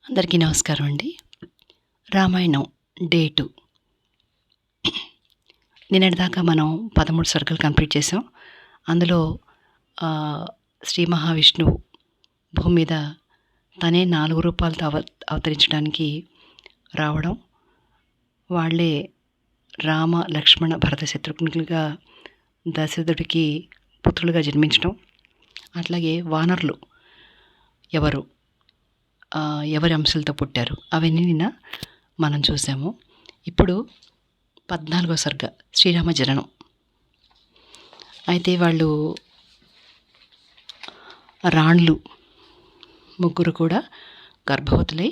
అందరికీ నమస్కారం అండి. రామాయణం డే 2. నిన్నటిదాకా మనం 13 సర్గలు కంప్లీట్ చేసాం. అందులో శ్రీ మహావిష్ణువు భూమి మీద తనే 4 రూపాలతో అవతరించడానికి రావడం, వాళ్ళే రామ, లక్ష్మణ, భరత, శత్రుఘ్నులుగా దశరథుడికి పుత్రులుగా జన్మించడం, అట్లాగే వానరులు ఎవరి అంశాలతో పుట్టారు అవన్నీ నిన్న మనం చూసాము. ఇప్పుడు 14వ సర్గ శ్రీరామ జననం. అయితే వాళ్ళు రాణులు ముగ్గురు కూడా గర్భవతులై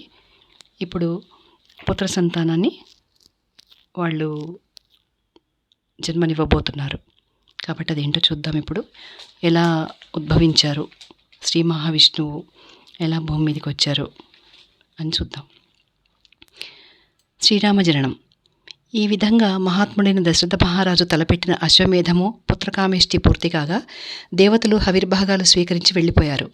ఇప్పుడు పుత్ర సంతానాన్ని వాళ్ళు జన్మనివ్వబోతున్నారు. కాబట్టి అదేంటో చూద్దాం. ఇప్పుడు ఎలా ఉద్భవించారు, శ్రీ మహావిష్ణువు ఎలా భూమి మీదకి వచ్చారు అని చూద్దాం. శ్రీరామ జననం. ఈ విధంగా మహాత్ముడైన దశరథ మహారాజు తలపెట్టిన అశ్వమేధము పుత్రకామేష్టి పూర్తి కాగా దేవతలు హవిర్భాగాలు స్వీకరించి వెళ్ళిపోయారు.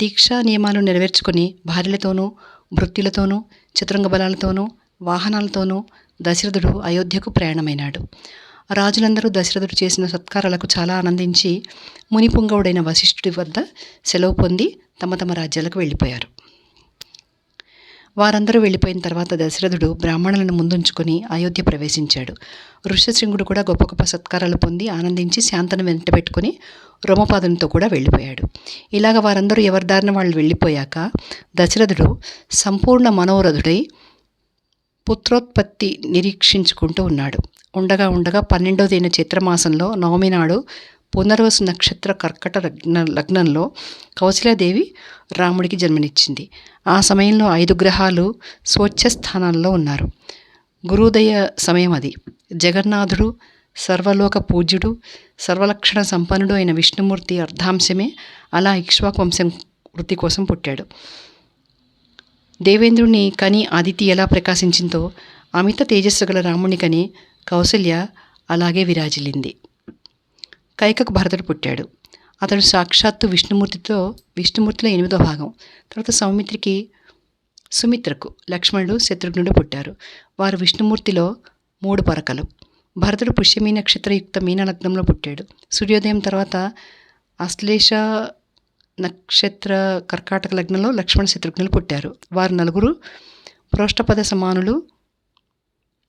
దీక్షా నియమాలు నెరవేర్చుకుని భార్యలతోనూ, భృత్యులతోనూ, చతురంగ బలాలతోనూ, వాహనాలతోనూ దశరథుడు అయోధ్యకు ప్రయాణమైనాడు. రాజులందరూ దశరథుడు చేసిన సత్కారాలకు చాలా ఆనందించి మునిపుంగవుడైన వశిష్ఠుడి వద్ద సెలవు పొంది తమ తమ రాజ్యాలకు వెళ్ళిపోయారు. వారందరూ వెళ్ళిపోయిన తర్వాత దశరథుడు బ్రాహ్మణులను ముందుంచుకొని అయోధ్య ప్రవేశించాడు. ఋష్యశృంగుడు కూడా గొప్ప గొప్ప సత్కారాలు పొంది ఆనందించి శాంతను వెంట పెట్టుకుని రోమపాదునితో కూడా వెళ్ళిపోయాడు. ఇలాగ వారందరూ ఎవరి దారిన వాళ్ళు వెళ్ళిపోయాక దశరథుడు సంపూర్ణ మనోరథుడై పుత్రోత్పత్తి నిరీక్షించుకుంటూ ఉన్నాడు. ఉండగా 12వ తేదీన చైత్రమాసంలో నవమి నాడు పునర్వసు నక్షత్ర కర్కట లగ్నంలో కౌశల్యాదేవి రాముడికి జన్మనిచ్చింది. ఆ సమయంలో 5 గ్రహాలు స్వచ్ఛ స్థానాల్లో ఉన్నారు. గురుదయ సమయం అది. జగన్నాథుడు, సర్వలోక పూజ్యుడు, సర్వలక్షణ సంపన్నుడు అయిన విష్ణుమూర్తి అర్ధాంశమే అలా ఇక్ష్వాకు వంశం వృత్తి కోసం పుట్టాడు. దేవేంద్రుని కని అదితి ఎలా ప్రకాశించిందో అమిత తేజస్సు గల రాముని కని కౌసల్య అలాగే విరాజిల్లింది. కైకకు భరతుడు పుట్టాడు. అతడు సాక్షాత్తు విష్ణుమూర్తిలో 8వ భాగం. తర్వాత సుమిత్రకు లక్ష్మణుడు, శత్రుఘ్నుడు పుట్టారు. వారు విష్ణుమూర్తిలో 3 పరకలు. భరతుడు పుష్యమీ నక్షత్రయుక్త మీనలగ్నంలో పుట్టాడు. సూర్యోదయం తర్వాత అశ్లేష నక్షత్ర కర్కాటక లగ్నంలో లక్ష్మణ, శత్రుఘ్నులు పుట్టారు. వారు 4 ప్రోష్టపద సమానులు,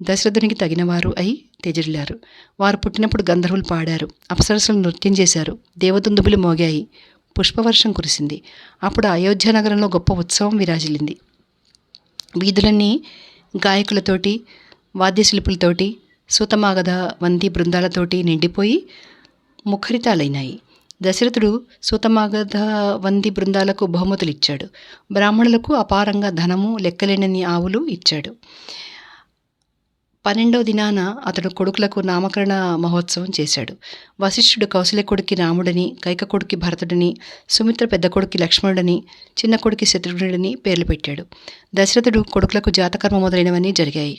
దశరథునికి తగినవారు అయి తెజిల్లారు. వారు పుట్టినప్పుడు గంధర్వులు పాడారు, అప్సరసులు నృత్యం చేశారు, దేవదుందుబులు మోగాయి, పుష్పవర్షం కురిసింది. అప్పుడు అయోధ్య నగరంలో గొప్ప ఉత్సవం విరాజిల్లింది. వీధులన్నీ గాయకులతోటి, వాద్యశిల్పులతోటి, సూతమాగధ వంది బృందాలతోటి నిండిపోయి ముఖరితాలైనాయి. దశరథుడు సూతమాగధ వంది బృందాలకు బహుమతులు ఇచ్చాడు. బ్రాహ్మణులకు అపారంగా ధనము, లెక్కలేనన్ని ఆవులు ఇచ్చాడు. 12వ దినాన అతడు కొడుకులకు నామకరణ మహోత్సవం చేశాడు. వశిష్ఠుడు కౌశల్య కొడుకి రాముడని, కైక కొడుకి భరతుడిని, సుమిత్ర పెద్ద కొడుకి లక్ష్మణుడని, చిన్న కొడుకి శత్రుఘ్నుడని పేర్లు పెట్టాడు. దశరథుడు కొడుకులకు జాతకర్మ మొదలైనవన్నీ జరిగాయి.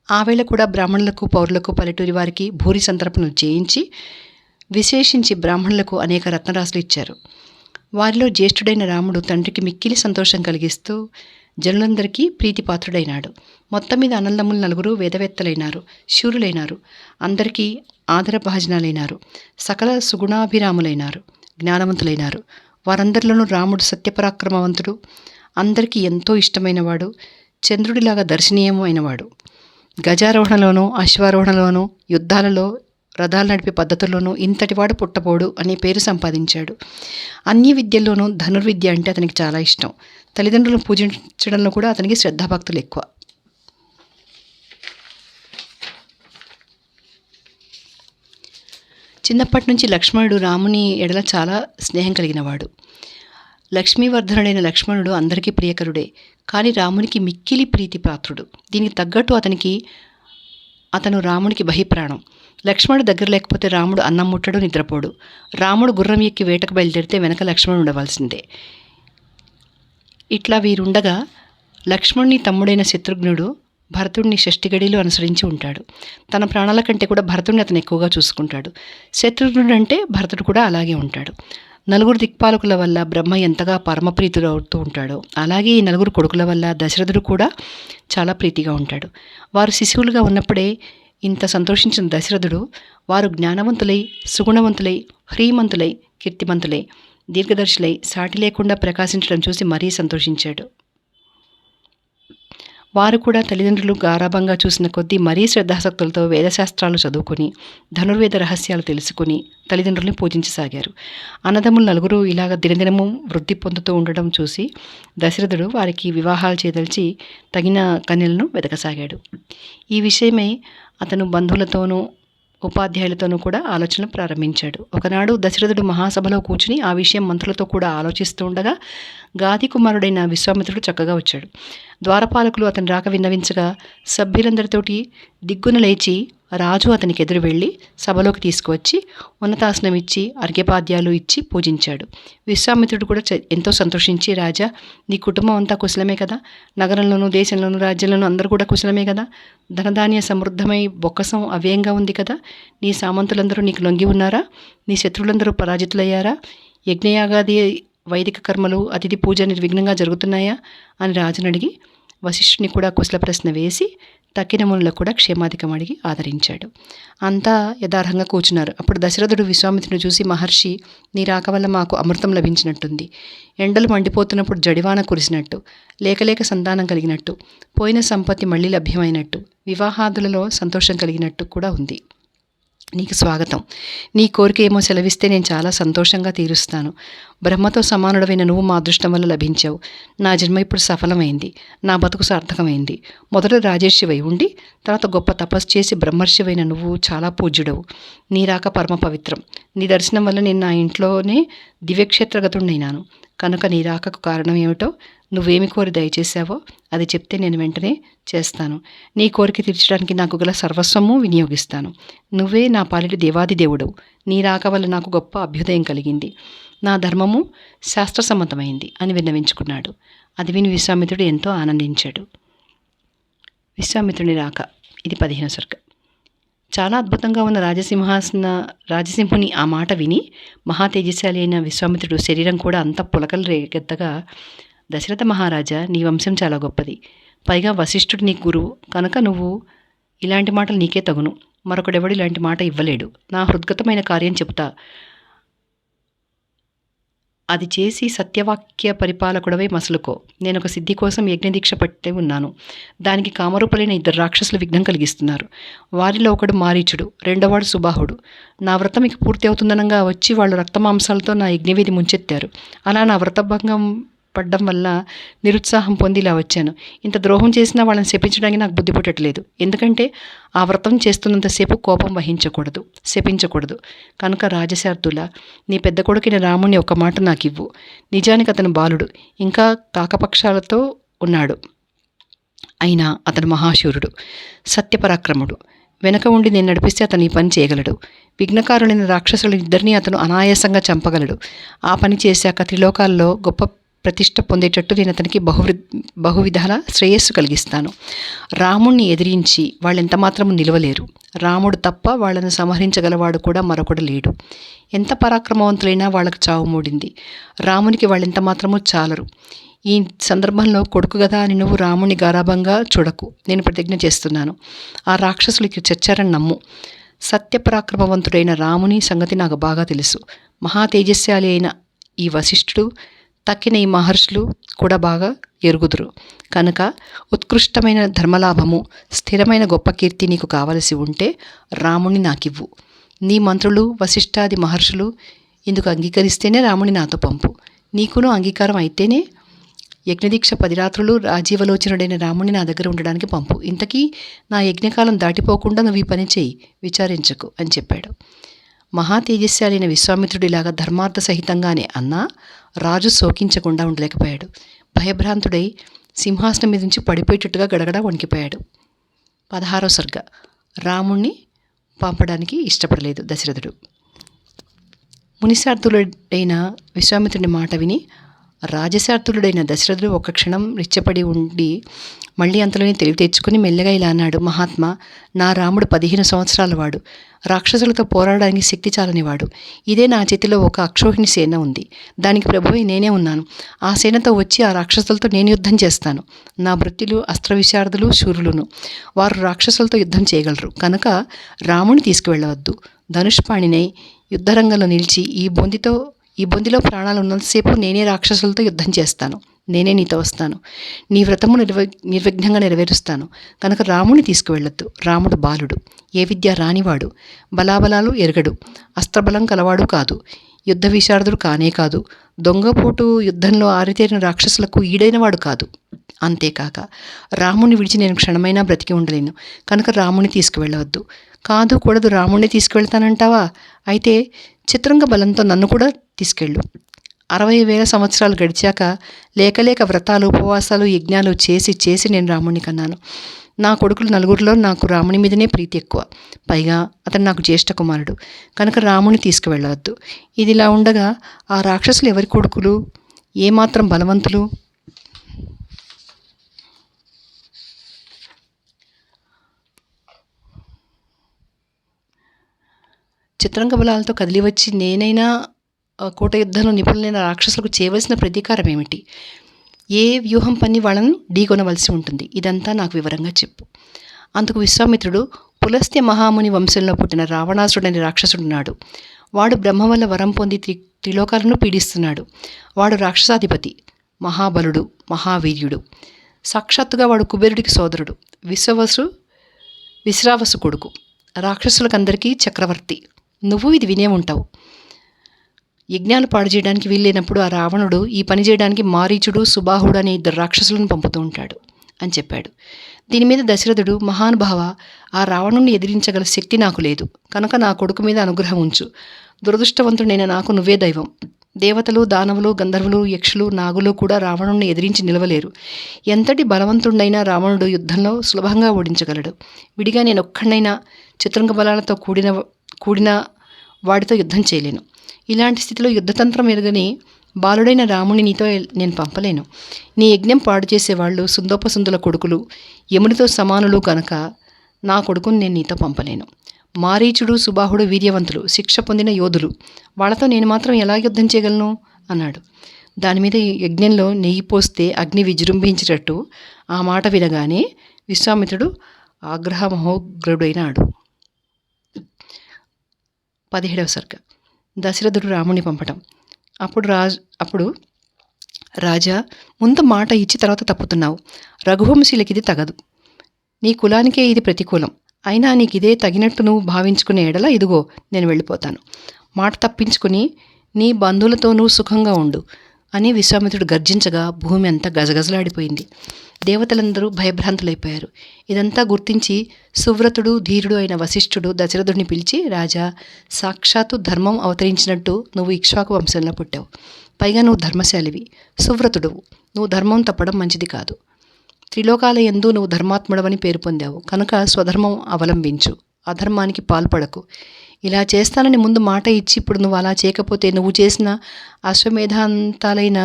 ఆ వేళ కూడా బ్రాహ్మణులకు, పౌరులకు, పల్లెటూరి వారికి భూరి సంతర్పణలు చేయించి విశేషించి బ్రాహ్మణులకు అనేక రత్నరాశులు ఇచ్చారు. వారిలో జ్యేష్ఠుడైన రాముడు తండ్రికి మిక్కిలి సంతోషం కలిగిస్తూ జనులందరికీ ప్రీతిపాత్రుడైనాడు. మొత్తం మీద అన్నదమ్ములు 4 వేదవేత్తలైనారు, శూరులైనారు, అందరికీ ఆదరభాజనాలైనారు, సకల సుగుణాభిరాములైనారు, జ్ఞానవంతులైనారు. వారందరిలోనూ రాముడు సత్యపరాక్రమవంతుడు, అందరికీ ఎంతో ఇష్టమైనవాడు, చంద్రుడిలాగా దర్శనీయము అయినవాడు. గజారోహణలోనూ, అశ్వారోహణలోనూ, యుద్ధాలలో, రథాలు నడిపే పద్ధతుల్లోనూ ఇంతటివాడు పుట్టబోడు అనే పేరు సంపాదించాడు. అన్ని విద్యల్లోనూ ధనుర్విద్య అంటే అతనికి చాలా ఇష్టం. తల్లిదండ్రులను పూజించడంలో కూడా అతనికి శ్రద్ధాభక్తులు ఎక్కువ. చిన్నప్పటి నుంచి లక్ష్మణుడు రాముని ఎడల చాలా స్నేహం కలిగినవాడు. లక్ష్మీవర్ధనుడైన లక్ష్మణుడు అందరికీ ప్రియకరుడే, కానీ రామునికి మిక్కిలి ప్రీతిపాత్రుడు. దీనికి తగ్గట్టు అతను రామునికి బహిప్రాణం. లక్ష్మణుడు దగ్గర లేకపోతే రాముడు అన్నం ముట్టడు, నిద్రపోడు. రాముడు గుర్రం ఎక్కి వేటకు బయలుదేరితే వెనక లక్ష్మణుడు ఉండవలసిందే. ఇట్లా వీరుండగా లక్ష్మణుని తమ్ముడైన శత్రుఘ్నుడు భరతుడిని షష్ఠిగడిలో అనుసరించి ఉంటాడు. తన ప్రాణాల కంటే కూడా భరతుడిని అతను ఎక్కువగా చూసుకుంటాడు. శత్రుఘ్నుడు అంటే భరతుడు కూడా అలాగే ఉంటాడు. నలుగురు దిక్పాలకుల వల్ల బ్రహ్మ ఎంతగా పరమప్రీతుడు అవుతూ ఉంటాడో అలాగే ఈ నలుగురు కొడుకుల వల్ల దశరథుడు కూడా చాలా ప్రీతిగా ఉంటాడు. వారు శిశువులుగా ఉన్నప్పుడే ఇంత సంతోషించిన దశరథుడు వారు జ్ఞానవంతులై, సుగుణవంతులై, హ్రీమంతులై, కీర్తిమంతులై, దీర్ఘదర్శులై, సాటి లేకుండా ప్రకాశించడం చూసి మరీ సంతోషించాడు. వారు కూడా తల్లిదండ్రులు గారాభంగా చూసిన కొద్దీ మరీ శ్రద్ధాసక్తులతో వేదశాస్త్రాలు చదువుకొని ధనుర్వేద రహస్యాలు తెలుసుకుని తల్లిదండ్రుల్ని పూజించసాగారు. అన్నదమ్ములు నలుగురు ఇలాగ దినదినము వృద్ధి పొందుతూ ఉండడం చూసి దశరథుడు వారికి వివాహాలు చేయదలిచి తగిన కన్యలను వెతకసాగాడు. ఈ విషయమై అతను బంధువులతోనూ ఉపాధ్యాయులతోనూ కూడా ఆలోచనలు ప్రారంభించాడు. ఒకనాడు దశరథుడు మహాసభలో కూర్చుని ఆ విషయం మంత్రులతో కూడా ఆలోచిస్తూ ఉండగా గాది కుమారుడైన విశ్వామిత్రుడు చక్కగా వచ్చాడు. ద్వారపాలకులు అతని రాక విన్నవించగా సభ్యులందరితోటి దిగ్గున లేచి రాజు అతనికి ఎదురు వెళ్ళి సభలోకి తీసుకువచ్చి ఉన్నతాసనం ఇచ్చి అర్ఘ్యపాద్యాలు ఇచ్చి పూజించాడు. విశ్వామిత్రుడు కూడా ఎంతో సంతోషించి, రాజా, నీ కుటుంబం అంతా కుశలమే కదా? నగరంలోనూ దేశంలోనూ రాజ్యంలోనూ అందరూ కూడా కుశలమే కదా? ధనధాన్య సమృద్ధమై బొక్కసం అవ్యయంగా ఉంది కదా? నీ సామంతులందరూ నీకు లొంగి ఉన్నారా? నీ శత్రువులందరూ పరాజితులయ్యారా? యజ్ఞయాగాది వైదిక కర్మలు, అతిథి పూజ నిర్విఘ్నంగా జరుగుతున్నాయా అని రాజును అడిగి వశిష్ఠుని కూడా కుశల ప్రశ్న వేసి తక్కిన మునులకు కూడా క్షేమాధికం అడిగి ఆదరించాడు. అంతా యథార్హంగా కూర్చున్నారు. అప్పుడు దశరథుడు విశ్వామిత్రుని చూసి, మహర్షి, నీ రాక వల్ల మాకు అమృతం లభించినట్టుంది. ఎండలు మండిపోతున్నప్పుడు జడివాన కురిసినట్టు, లేకలేక సంతానం కలిగినట్టు, పోయిన సంపత్తి మళ్ళీ లభ్యమైనట్టు, వివాహాదులలో సంతోషం కలిగినట్టు కూడా ఉంది. నీకు స్వాగతం. నీ కోరిక ఏమో సెలవిస్తే నేను చాలా సంతోషంగా తీరుస్తాను. బ్రహ్మతో సమానుడమైన నువ్వు మా అదృష్టం వల్ల లభించావు. నా జన్మ ఇప్పుడు సఫలమైంది. నా బతుకు సార్థకమైంది. మొదట రాజర్షివై ఉండి తర్వాత గొప్ప తపస్సు చేసి బ్రహ్మర్షివైన నువ్వు చాలా పూజ్యుడవు. నీ రాక పరమ పవిత్రం. నీ దర్శనం వల్ల నేను నా ఇంట్లోనే దివ్యక్షేత్రగతుడినైనాను. కనుక నీ రాకకు కారణం ఏమిటో, నువ్వేమి కోరి దయచేశావో అది చెప్తే నేను వెంటనే చేస్తాను. నీ కోరిక తీర్చడానికి నాకు గల సర్వస్వము వినియోగిస్తాను. నువ్వే నా పాలిటి దేవాది దేవుడవు. నీ రాక వల్ల నాకు గొప్ప అభ్యుదయం కలిగింది. నా ధర్మము శాస్త్రసమ్మతమైంది అని విన్నవించుకున్నాడు. అది విని విశ్వామిత్రుడు ఎంతో ఆనందించాడు. విశ్వామిత్రుని రాక. ఇది 15వ సర్గ. చాలా అద్భుతంగా ఉన్న రాజసింహుని ఆ మాట విని మహా తేజశాలి అయిన విశ్వామిత్రుడు శరీరం కూడా అంత పులకలు రేగెత్తగా, దశరథ మహారాజా, నీ వంశం చాలా గొప్పది. పైగా వశిష్ఠుడు నీ గురువు కనుక నువ్వు ఇలాంటి మాటలు నీకే తగును. మరొకడెవడు ఇలాంటి మాట ఇవ్వలేడు. నా హృద్గతమైన కార్యం చెబుతా. అది చేసి సత్యవాక్య పరిపాలకుడవై మసలుకో. నేను ఒక సిద్ధి కోసం యజ్ఞదీక్ష పట్టి ఉన్నాను. దానికి కామరూపులైన 2 రాక్షసులు విఘ్నం కలిగిస్తున్నారు. వారిలో ఒకడు మారీచుడు, రెండోవాడు సుబాహుడు. నా వ్రతం ఇక పూర్తి అవుతుందనగా వచ్చి వాళ్ళు రక్తమాంసాలతో నా యజ్ఞవేది ముంచెత్తారు. అలా నా వ్రతభంగం పడ్డం వల్ల నిరుత్సాహం పొంది ఇలా వచ్చాను. ఇంత ద్రోహం చేసినా వాళ్ళని శపించడానికి నాకు బుద్ధి పుట్టట్లేదు. ఎందుకంటే ఆ వ్రతం చేస్తున్నంతసేపు కోపం శపించకూడదు. కనుక రాజశార్దుల, నీ పెద్ద కొడుకైన రాముని ఒక మాట నాకు ఇవ్వు. నిజానికి అతను బాలుడు, ఇంకా కాకపక్షాలతో ఉన్నాడు. అయినా అతను మహాశూరుడు, సత్యపరాక్రముడు. వెనక ఉండి నేను నడిపిస్తే అతను ఈ పని చేయగలడు. విఘ్నకారులైన రాక్షసులు ఇద్దరినీ అతను అనాయాసంగా చంపగలడు. ఆ పని చేశాక త్రిలోకాల్లో గొప్ప ప్రతిష్ట పొందేటట్టు నేను అతనికి బహువిధాల శ్రేయస్సు కలిగిస్తాను. రాముణ్ణి ఎదిరించి వాళ్ళెంత మాత్రము నిలవలేరు. రాముడు తప్ప వాళ్ళను సంహరించగలవాడు కూడా మరొకడు లేడు. ఎంత పరాక్రమవంతులైనా వాళ్ళకు చావు మూడింది. రామునికి వాళ్ళెంత మాత్రము చాలరు. ఈ సందర్భంలో కొడుకు గదా అని నువ్వు రాముని గారాభంగా చూడకు. నేను ప్రతిజ్ఞ చేస్తున్నాను. ఆ రాక్షసులకి చచ్చారని నమ్ము. సత్యపరాక్రమవంతుడైన రాముని సంగతి నాకు బాగా తెలుసు. మహా తేజస్శాలి అయిన ఈ వశిష్ఠుడు, తక్కిన ఈ మహర్షులు కూడా బాగా ఎరుగుదురు. కనుక ఉత్కృష్టమైన ధర్మలాభము, స్థిరమైన గొప్ప కీర్తి నీకు కావలసి ఉంటే రాముని నాకివ్వు. నీ మంత్రులు, వశిష్ఠాది మహర్షులు ఇందుకు అంగీకరిస్తేనే రాముని నాతో పంపు. నీకును అంగీకారం అయితేనే యజ్ఞదీక్ష 10 రాత్రులు రాజీవలోచనుడైన రాముని నా దగ్గర ఉండడానికి పంపు. ఇంతకీ నా యజ్ఞకాలం దాటిపోకుండా నువ్వు ఈ పని చేయి, విచారించకు అని చెప్పాడు. మహా తేజస్శాలైన విశ్వామిత్రుడు ఇలాగా ధర్మార్థ సహితంగానే అన్నా రాజు శోకించకుండా ఉండలేకపోయాడు. భయభ్రాంతుడై సింహాసనం మీద నుంచి పడిపోయేటట్టుగా గడగడ వణికిపోయాడు. 16వ సర్గ. రాముణ్ణి పంపడానికి ఇష్టపడలేదు దశరథుడు. మునిశార్థుడైన విశ్వామిత్రుని మాట విని రాజశార్దులుడైన దశరథుడు ఒక క్షణం రిచ్చపడి ఉండి మళ్ళీ అంతలోనే తెలివి తెచ్చుకుని మెల్లగా ఇలా అన్నాడు. మహాత్మా, నా రాముడు 15 సంవత్సరాల వాడు. రాక్షసులతో పోరాడడానికి శక్తి చాలనివాడు. ఇదే నా చేతిలో ఒక అక్షోహిణి సేన ఉంది. దానికి ప్రభువై నేనే ఉన్నాను. ఆ సేనతో వచ్చి ఆ రాక్షసులతో నేను యుద్ధం చేస్తాను. నా భృత్యులు అస్త్ర విశారదులు శూరులును. వారు రాక్షసులతో యుద్ధం చేయగలరు. కనుక రాముని తీసుకువెళ్ళవద్దు. ధనుష్పాణినై యుద్ధరంగంలో నిలిచి ఈ బొందిలో ప్రాణాలు ఉన్నంతసేపు నేనే రాక్షసులతో యుద్ధం చేస్తాను. నేనే నీతో వస్తాను. నీ వ్రతము నిర్విఘ్నంగా నెరవేరుస్తాను. కనుక రాముని తీసుకువెళ్ళొద్దు. రాముడు బాలుడు, ఏ విద్య రానివాడు, బలాబలాలు ఎరగడు, అస్త్రబలం కలవాడు కాదు, యుద్ధ విశారదుడు కానే కాదు, దొంగపోటు యుద్ధంలో ఆరితేరిన రాక్షసులకు ఈడైనవాడు కాదు. అంతేకాక రాముని విడిచి నేను క్షణమైనా బ్రతికి ఉండలేను. కనుక రాముని తీసుకువెళ్ళవద్దు. కాదు కూడదు, రాముణ్ణి తీసుకువెళ్తానంటావా? అయితే చిత్రంగ బలంతో నన్ను కూడా తీసుకెళ్ళు. 60,000 సంవత్సరాలు గడిచాక లేక వ్రతాలు ఉపవాసాలు యజ్ఞాలు చేసి నేను రాముణ్ణి కన్నాను. నా కొడుకులు 4 నాకు రాముని మీదనే ప్రీతి ఎక్కువ. పైగా అతను నాకు జ్యేష్ఠ కుమారుడు. కనుక రాముని తీసుకువెళ్ళవద్దు. ఇదిలా ఉండగా ఆ రాక్షసులు ఎవరి కొడుకులు? ఏమాత్రం బలవంతులు? చిత్రంగ బలాలతో కదిలి వచ్చి నేనైనా కోట యుద్ధంలో నిపుణులైన రాక్షసులకు చేయవలసిన ప్రతీకారం ఏమిటి? ఏ వ్యూహం పన్ని వాళ్ళను ఢీకొనవలసి ఉంటుంది? ఇదంతా నాకు వివరంగా చెప్పు. అందుకు విశ్వామిత్రుడు, పులస్త్య మహాముని వంశంలో పుట్టిన రావణాసురుడని రాక్షసుడున్నాడు. వాడు బ్రహ్మ వల్ల వరం పొంది త్రిలోకాలను పీడిస్తున్నాడు. వాడు రాక్షసాధిపతి, మహాబలుడు, మహావీర్యుడు. సాక్షాత్తుగా వాడు కుబేరుడికి సోదరుడు, విశ్రావసు కొడుకు, రాక్షసులకందరికీ చక్రవర్తి. నువ్వు ఇది వినే ఉంటావు. యజ్ఞాలు పాడు చేయడానికి వీల్లేనప్పుడు ఆ రావణుడు ఈ పని చేయడానికి మారీచుడు, సుబాహుడు అనే 2 రాక్షసులను పంపుతూ ఉంటాడు అని చెప్పాడు. దీని మీద దశరథుడు, మహానుభావ, ఆ రావణుణ్ణి ఎదిరించగల శక్తి నాకు లేదు. కనుక నా కొడుకు మీద అనుగ్రహం ఉంచు. దురదృష్టవంతుడైన నాకు నువ్వే దైవం. దేవతలు, దానవులు, గంధర్వులు, యక్షులు, నాగులు కూడా రావణుణ్ణి ఎదిరించి నిలవలేరు. ఎంతటి బలవంతుడైనా రావణుడు యుద్ధంలో సులభంగా ఓడించగలడు. విడిగా నేనొక్కడైనా చిత్రంగ బలాలతో కూడిన వాడితో యుద్ధం చేయలేను. ఇలాంటి స్థితిలో యుద్ధతంత్రం ఎరగని బాలుడైన రాముని నీతో నేను పంపలేను. నీ యజ్ఞం పాడు చేసేవాళ్ళు సుందోపసుందుల కొడుకులు, యమునితో సమానులు కనుక నా కొడుకుని నేను నీతో పంపలేను. మారీచుడు, సుబాహుడు వీర్యవంతులు, శిక్ష పొందిన యోధులు. వాళ్ళతో నేను మాత్రం ఎలా యుద్ధం చేయగలను అన్నాడు. దాని మీద యజ్ఞంలో నెయ్యి పోస్తే అగ్ని విజృంభించేటట్టు ఆ మాట వినగానే విశ్వామిత్రుడు ఆగ్రహమహోగ్రుడైనాడు. 17వ సర్గ. దశరథుడు రాముని పంపటం. అప్పుడు రాజా, ముందు మాట ఇచ్చి తర్వాత తప్పుతున్నావు. రఘువంశీలకి ఇది తగదు. నీ కులానికే ఇది ప్రతికూలం. అయినా నీకు ఇదే తగినట్టు నువ్వు భావించుకునే ఎడల ఇదిగో నేను వెళ్ళిపోతాను. మాట తప్పించుకుని నీ బంధువులతో నువ్వు సుఖంగా ఉండు అని విశ్వామిత్రుడు గర్జించగా భూమి అంతా గజగజలాడిపోయింది. దేవతలందరూ భయభ్రాంతులైపోయారు. ఇదంతా గుర్తించి సువ్రతుడు, ధీరుడు అయిన వశిష్ఠుడు దశరథుడిని పిలిచి, రాజా, సాక్షాత్తు ధర్మం అవతరించినట్టు నువ్వు ఇక్ష్వాకు వంశంలో పుట్టావు. పైగా నువ్వు ధర్మశాలివి, సువ్రతుడువు. నువ్వు ధర్మం తప్పడం మంచిది కాదు. త్రిలోకాల యందు నువ్వు ధర్మాత్ముడవని పేరు పొందావు. కనుక స్వధర్మం అవలంబించు, అధర్మానికి పాల్పడకు. ఇలా చేస్తానని ముందు మాట ఇచ్చి ఇప్పుడు నువ్వు అలా చేయకపోతే నువ్వు చేసిన అశ్వమేధాంతాలైన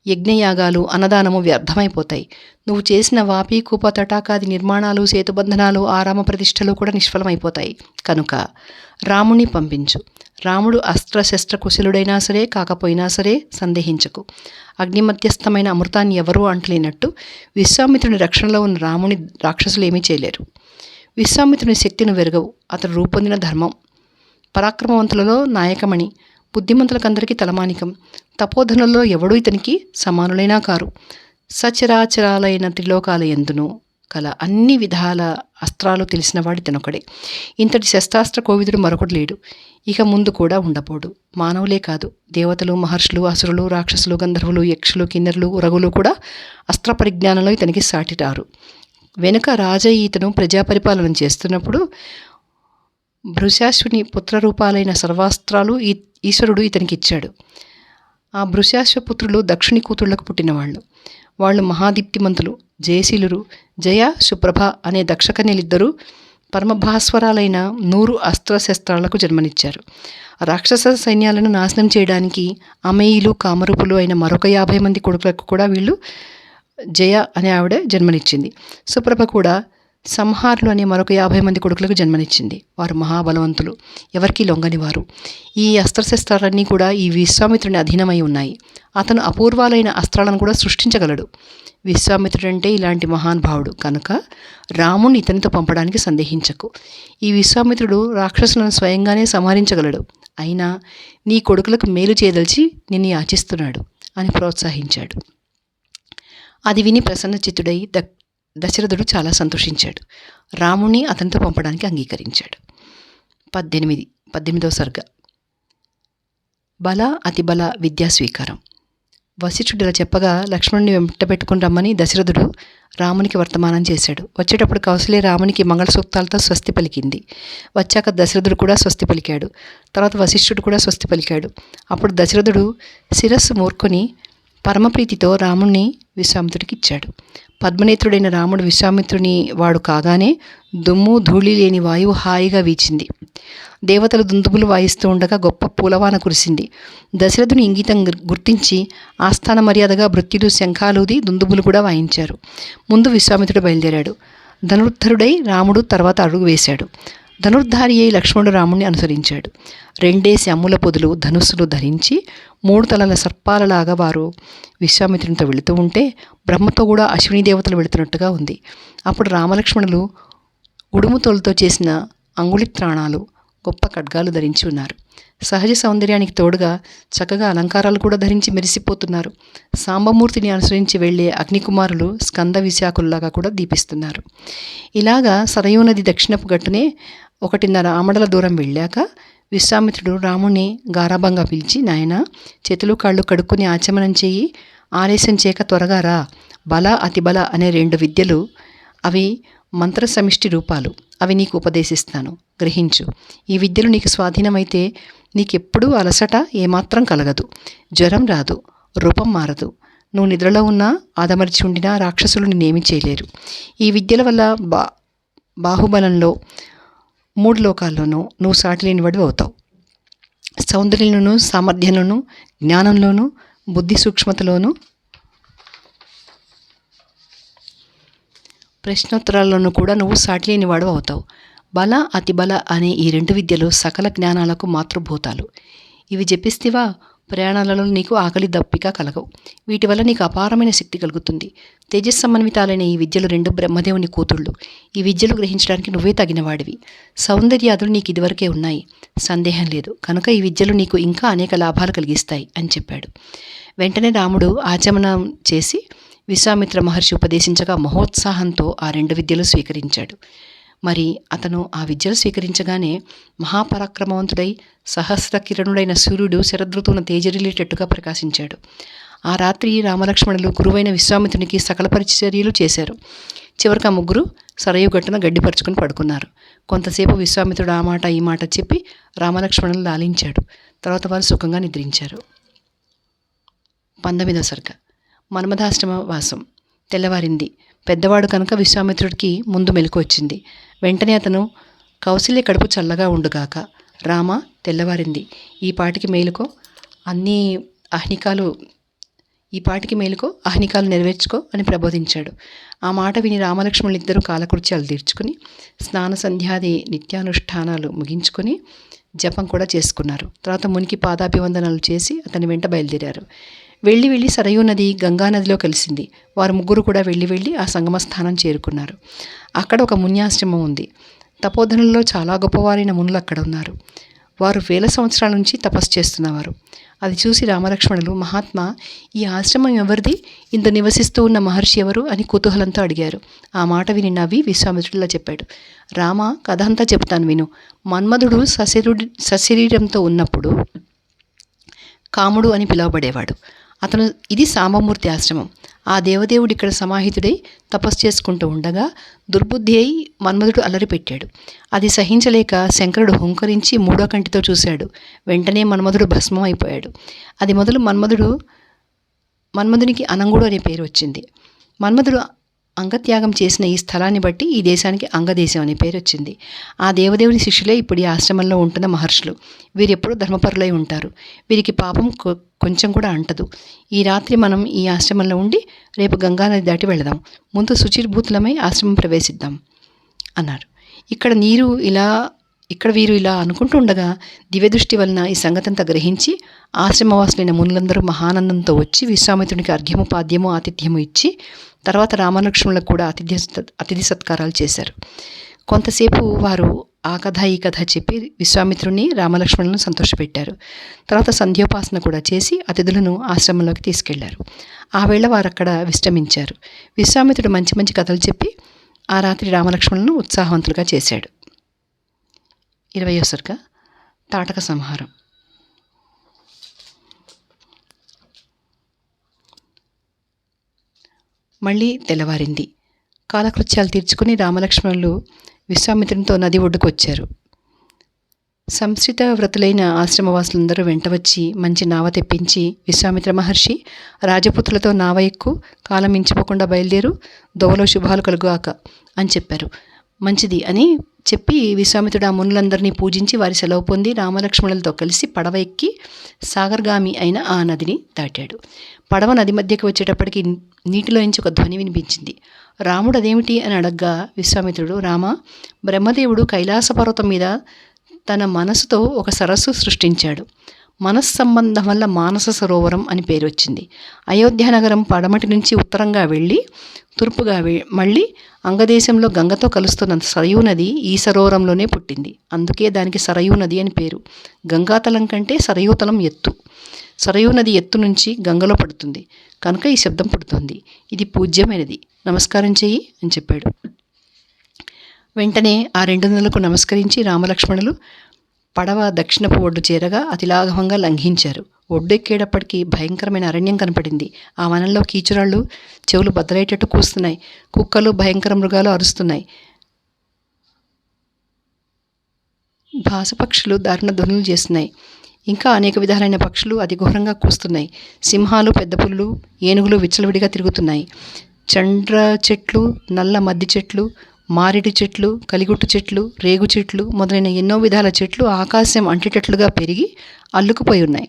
యజ్ఞయాగాలు, అన్నదానము వ్యర్థమైపోతాయి. నువ్వు చేసిన వాపి, కూప, తటాకాది నిర్మాణాలు, సేతుబంధనాలు, ఆరామ ప్రతిష్టలు కూడా నిష్ఫలమైపోతాయి. కనుక రాముని పంపించు. రాముడు అస్త్రశస్త్ర కుశలుడైనా సరే కాకపోయినా సరే సందేహించకు. అగ్నిమధ్యస్థమైన అమృతాన్ని ఎవరూ అంటలేనట్టు విశ్వామిత్రుని రక్షణలో ఉన్న రాముని రాక్షసులు ఏమీ చేయలేరు. విశ్వామిత్రుని శక్తిని వెరగవు. అతడు రూపొందిన ధర్మం. పరాక్రమవంతులలో నాయకమణి, బుద్ధిమంతులకందరికీ తలమానికం. తపోధనులలో ఎవడూ ఇతనికి సమానులైనా కారు. సచరాచరాలైన త్రిలోకాల యందును కల అన్ని విధాల అస్త్రాలు తెలిసినవాడు ఇతనొకడే. ఇంతటి శస్త్రాస్త్ర కోవిదుడు మరొకడు లేడు, ఇక ముందు కూడా ఉండబోడు. మానవులే కాదు, దేవతలు, మహర్షులు, అసురులు, రాక్షసులు, గంధర్వులు, యక్షులు, కిన్నెరులు, రఘులు కూడా అస్త్ర పరిజ్ఞానంలో ఇతనికి సాటిరారు. వెనుక రాజయ్య ఇతను ప్రజాపరిపాలన చేస్తున్నప్పుడు భృశాశ్వుని పుత్రరూపాలైన సర్వాస్త్రాలు ఈశ్వరుడు ఇతనికి ఇచ్చాడు. ఆ భృశాశ్వపుత్రులు దక్షుని కూతుళ్లకు పుట్టినవాళ్ళు. వాళ్ళు మహాదీప్తిమంతులు, జయశీలురు. జయ, సుప్రభ అనే దక్షకన్యలిద్దరూ పరమభాస్వరాలైన 100 అస్త్రశస్త్రాలకు జన్మనిచ్చారు. రాక్షస సైన్యాలను నాశనం చేయడానికి అమేయులు, కామరూపులు అయిన మరొక 50 మంది కొడుకులకు కూడా వీళ్ళు జయ అనే ఆవిడ జన్మనిచ్చింది. సుప్రభ కూడా సంహారులు అనే మరొక 50 మంది కొడుకులకు జన్మనిచ్చింది. వారు మహాబలవంతులు, ఎవరికీ లొంగనివారు. ఈ అస్త్రశస్త్రాలన్నీ కూడా ఈ విశ్వామిత్రుని అధీనమై ఉన్నాయి. అతను అపూర్వాలైన అస్త్రాలను కూడా సృష్టించగలడు. విశ్వామిత్రుడంటే ఇలాంటి మహానుభావుడు కనుక రాముణ్ణి ఇతనితో పంపడానికి సందేహించకు. ఈ విశ్వామిత్రుడు రాక్షసులను స్వయంగానే సంహరించగలడు. అయినా నీ కొడుకులకు మేలు చేయదలిచి నిన్ను యాచిస్తున్నాడు అని ప్రోత్సహించాడు. అది విని ప్రసన్నచిత్తుడై దశరథుడు చాలా సంతోషించాడు. రాముణ్ణి అతనితో పంపడానికి అంగీకరించాడు. 18వ సర్గ. బల అతిబల విద్యా స్వీకారం. వశిష్ఠుడు ఇలా చెప్పగా లక్ష్మణుని వెంటబెట్టుకుని రమ్మని దశరథుడు రామునికి వర్తమానం చేశాడు. వచ్చేటప్పుడు కౌసల్య రామునికి మంగళసూక్తాలతో స్వస్తి పలికింది. వచ్చాక దశరథుడు కూడా స్వస్తి పలికాడు. తర్వాత వశిష్ఠుడు కూడా స్వస్తి పలికాడు. అప్పుడు దశరథుడు శిరస్సు మూర్కొని పరమప్రీతితో రాముణ్ణి విశ్వామిత్రుడికి ఇచ్చాడు. పద్మనేత్రుడైన రాముడు విశ్వామిత్రుని వాడు కాగానే దుమ్ము ధూళి లేని వాయువు హాయిగా వీచింది. దేవతలు దుందుబులు వాయిస్తూ ఉండగా గొప్ప పూలవాన కురిసింది. దశరథుని ఇంగితం గుర్తించి ఆస్థాన మర్యాదగా భృత్యులు శంఖాలూది దుందుబులు కూడా వాయించారు. ముందు విశ్వామిత్రుడు బయలుదేరాడు. ధనుర్ధరుడై రాముడు తర్వాత అడుగు వేశాడు. ధనుర్ధారి అయి లక్ష్మణుడు రాముణ్ణి అనుసరించాడు. 2 అమ్ముల పొదులు ధనుస్సులు ధరించి 3 తలల సర్పాలలాగా వారు విశ్వామిత్రునితో వెళుతూ ఉంటే బ్రహ్మతో కూడా అశ్విని దేవతలు వెళుతున్నట్టుగా ఉంది. అప్పుడు రామలక్ష్మణులు ఉడుముతోలుతో చేసిన అంగుళిత్రాణాలు, గొప్ప ఖడ్గాలు ధరించి ఉన్నారు. సహజ సౌందర్యానికి తోడుగా చక్కగా అలంకారాలు కూడా ధరించి మెరిసిపోతున్నారు. సాంబమూర్తిని అనుసరించి వెళ్లే అగ్నికుమారులు స్కంద విశాఖుల్లాగా కూడా దీపిస్తున్నారు. ఇలాగా సరయూ నది దక్షిణపు గట్టునే 1.5 ఆమడల దూరం వెళ్ళాక విశ్వామిత్రుడు రాముణ్ణి గారాభంగా పిలిచి, నాయనా, చేతులు కాళ్ళు కడుక్కుని ఆచమనం చెయ్యి, ఆలస్యం చేయక త్వరగా రా. బల అతిబల అనే 2 విద్యలు, అవి మంత్ర సమిష్టి రూపాలు. అవి నీకు ఉపదేశిస్తాను, గ్రహించు. ఈ విద్యలు నీకు స్వాధీనమైతే నీకెప్పుడూ అలసట ఏమాత్రం కలగదు, జ్వరం రాదు, రూపం మారదు. నువ్వు నిద్రలో ఉన్నా ఆదమర్చి ఉండినా రాక్షసులు నిన్నేమీ చేయలేరు. ఈ విద్యల వల్ల బాహుబలంలో 3 లోకాల్లోనూ నువ్వు సాటి లేనివాడు అవుతావు. సౌందర్యంలోనూ, సామర్థ్యంలోనూ, జ్ఞానంలోనూ, బుద్ధి సూక్ష్మతలోనూ, ప్రశ్నోత్తరాల్లోనూ కూడా నువ్వు సాటి లేనివాడు అవుతావు. బల అతిబల అనే ఈ 2 విద్యలు సకల జ్ఞానాలకు మాతృభూతాలు. ఇవి జపిస్తేవా ప్రయాణాలలో నీకు ఆకలి దప్పిక కలగవు. వీటి వల్ల నీకు అపారమైన శక్తి కలుగుతుంది. తేజస్సమన్వితాలైన ఈ విద్యలు 2 బ్రహ్మదేవుని కూతుళ్ళు. ఈ విద్యలు గ్రహించడానికి నువ్వే తగినవాడివి. సౌందర్యాదులు నీకు ఇదివరకే ఉన్నాయి, సందేహం లేదు. కనుక ఈ విద్యలు నీకు ఇంకా అనేక లాభాలు కలిగిస్తాయి అని చెప్పాడు. వెంటనే రాముడు ఆచమనం చేసి విశ్వామిత్ర మహర్షి ఉపదేశించగా మహోత్సాహంతో ఆ 2 విద్యలు స్వీకరించాడు. మరి అతను ఆ విద్యలు స్వీకరించగానే మహాపరాక్రమవంతుడై సహస్ర కిరణుడైన సూర్యుడు శరదృతువున తేజరిల్లేటట్టుగా ప్రకాశించాడు. ఆ రాత్రి రామలక్ష్మణులు గురువైన విశ్వామిత్రునికి సకల పరిచర్యలు చేశారు. చివరికి ఆ ముగ్గురు సరయు గట్టున గడ్డిపరుచుకుని పడుకున్నారు. కొంతసేపు విశ్వామిత్రుడు ఆ మాట ఈ మాట చెప్పి రామలక్ష్మణులను లాలించాడు. తర్వాత వారు సుఖంగా నిద్రించారు. 19వ సర్గ. మన్మథాశ్రమ వాసం. తెల్లవారింది. పెద్దవాడు కనుక విశ్వామిత్రుడికి ముందు మెలకు వచ్చింది. వెంటనే అతను, కౌసల్య కడుపు చల్లగా ఉండుగాక. రామ, తెల్లవారింది, ఈ పాటికి మేలుకో, అహ్నికాలు నెరవేర్చుకో అని ప్రబోధించాడు. ఆ మాట విని రామలక్ష్మణులిద్దరూ కాలకృత్యాలు తీర్చుకుని స్నాన సంధ్యాది నిత్యానుష్ఠానాలు ముగించుకొని జపం కూడా చేసుకున్నారు. తర్వాత మునికి పాదాభివందనాలు చేసి అతని వెంట బయలుదేరారు. వెళ్ళి సరయూ నది గంగానదిలో కలిసింది. వారు ముగ్గురు కూడా వెళ్ళి ఆ సంగమ స్థానం చేరుకున్నారు. అక్కడ ఒక మున్యాశ్రమం ఉంది. తపోధనుల్లో చాలా గొప్పవారైన మునులు అక్కడ ఉన్నారు. వారు 1000 సంవత్సరాల నుంచి తపస్సు చేస్తున్నవారు. అది చూసి రామలక్ష్మణులు, మహాత్మా, ఈ ఆశ్రమం ఎవరిది? ఇంత నివసిస్తూ ఉన్న మహర్షి ఎవరు అని కుతూహలంతో అడిగారు. ఆ మాట విని నవ్వి విశ్వామిత్రుడిలా చెప్పాడు. రామ, కథ అంతా చెబుతాను విను. మన్మధుడు సశరీరంతో ఉన్నప్పుడు కాముడు అని పిలువబడేవాడు. ఇది సాంబమూర్తి ఆశ్రమం. ఆ దేవదేవుడు ఇక్కడ సమాహితుడై తపస్సు చేసుకుంటూ ఉండగా దుర్బుద్ధి అయి మన్మధుడు అల్లరి పెట్టాడు. అది సహించలేక శంకరుడు హుంకరించి 3వ కంటితో చూశాడు. వెంటనే మన్మధుడు భస్మం అయిపోయాడు. అది మొదలు మన్మధునికి అనంగుడు అనే పేరు వచ్చింది. మన్మధుడు అంగత్యాగం చేసిన ఈ స్థలాన్ని బట్టి ఈ దేశానికి అంగదేశం అనే పేరు వచ్చింది. ఆ దేవదేవుని శిష్యులే ఇప్పుడు ఈ ఆశ్రమంలో ఉంటున్న మహర్షులు. వీరెప్పుడూ ధర్మపరులై ఉంటారు. వీరికి పాపం కొంచెం కూడా అంటదు. ఈ రాత్రి మనం ఈ ఆశ్రమంలో ఉండి రేపు గంగానది దాటి వెళదాం. ముందు శుచిర్భూతులమై ఆశ్రమం ప్రవేశిద్దాం అన్నారు. ఇక్కడ వీరు ఇలా అనుకుంటూ ఉండగా దివ్యదృష్టి వలన ఈ సంగతంతా గ్రహించి ఆశ్రమవాసులైన మునులందరూ మహానందంతో వచ్చి విశ్వామిత్రునికి అర్ఘ్యము పాద్యము ఆతిథ్యము ఇచ్చి తర్వాత రామలక్ష్మణులకు కూడా అతిథి సత్కారాలు చేశారు. కొంతసేపు వారు ఆ కథ ఈ కథ చెప్పి విశ్వామిత్రుని రామలక్ష్మణులను సంతోషపెట్టారు. తర్వాత సంధ్యోపాసన కూడా చేసి అతిథులను ఆశ్రమంలోకి తీసుకెళ్లారు. ఆ వేళ వారు అక్కడ విశ్రమించారు. విశ్వామిత్రుడు మంచి మంచి కథలు చెప్పి ఆ రాత్రి రామలక్ష్మణులను ఉత్సాహవంతులుగా చేశాడు. 20వ సర్గ తాటక సంహారం. మళ్ళీ తెల్లవారింది. కాలకృత్యాలు తీర్చుకుని రామలక్ష్మణులు విశ్వామిత్రునితో నది ఒడ్డుకు వచ్చారు. సంస్కృత వ్రతులైన ఆశ్రమవాసులందరూ వెంట వచ్చి మంచి నావ తెప్పించి, విశ్వామిత్ర మహర్షి, రాజపుత్రులతో నావ ఎక్కు, కాలం మించిపోకుండా బయలుదేరు, దోవలో శుభాలు కలుగాక అని చెప్పారు. మంచిది అని చెప్పి విశ్వామిత్రుడు ఆ మునులందరినీ పూజించి వారి సెలవు పొంది రామలక్ష్మణులతో కలిసి పడవ ఎక్కి సాగర్గామి అయిన ఆ నదిని దాటాడు. పడవ నది మధ్యకి వచ్చేటప్పటికి నీటిలో నుంచి ఒక ధ్వని వినిపించింది. రాముడు అదేమిటి అని అడగ్గా విశ్వామిత్రుడు, రామ, బ్రహ్మదేవుడు కైలాస పర్వతం మీద తన మనసుతో ఒక సరస్సు సృష్టించాడు. మనస్సంబంధం వల్ల మానస సరోవరం అని పేరు వచ్చింది. అయోధ్యానగరం పడమటి నుంచి ఉత్తరంగా వెళ్ళి తూర్పుగా మళ్ళీ అంగదేశంలో గంగతో కలుస్తున్న సరయూ నది ఈ సరోవరంలోనే పుట్టింది. అందుకే దానికి సరయూ నది అని పేరు. గంగాతలం కంటే సరయూతలం ఎత్తు. సరయూ నది ఎత్తు నుంచి గంగలో పడుతుంది కనుక ఈ శబ్దం పుడుతుంది. ఇది పూజ్యమైనది, నమస్కారం చెయ్యి అని చెప్పాడు. వెంటనే ఆ 2 నదులకు నమస్కరించి రామలక్ష్మణులు పడవ దక్షిణపు ఒడ్డు చేరగా అతిలాఘవంగా లంఘించారు. ఒడ్డు ఎక్కేటప్పటికీ భయంకరమైన అరణ్యం కనపడింది. ఆ వనంలో కీచురాళ్ళు చెవులు బద్దలయ్యేటట్టు కూస్తున్నాయి. కుక్కలు, భయంకర మృగాలు అరుస్తున్నాయి. భాసపక్షులు దారుణ ధ్వనులు చేస్తున్నాయి. ఇంకా అనేక విధాలైన పక్షులు అతి ఘోరంగా కూస్తున్నాయి. సింహాలు, పెద్ద పులులు, ఏనుగులు విచ్చలవిడిగా తిరుగుతున్నాయి. చండ్ర చెట్లు, నల్ల మద్ది చెట్లు, మారేడు చెట్లు, కలిగుట్టు చెట్లు, రేగు చెట్లు మొదలైన ఎన్నో విధాల చెట్లు ఆకాశం అంటేటట్లుగా పెరిగి అల్లుకుపోయి ఉన్నాయి.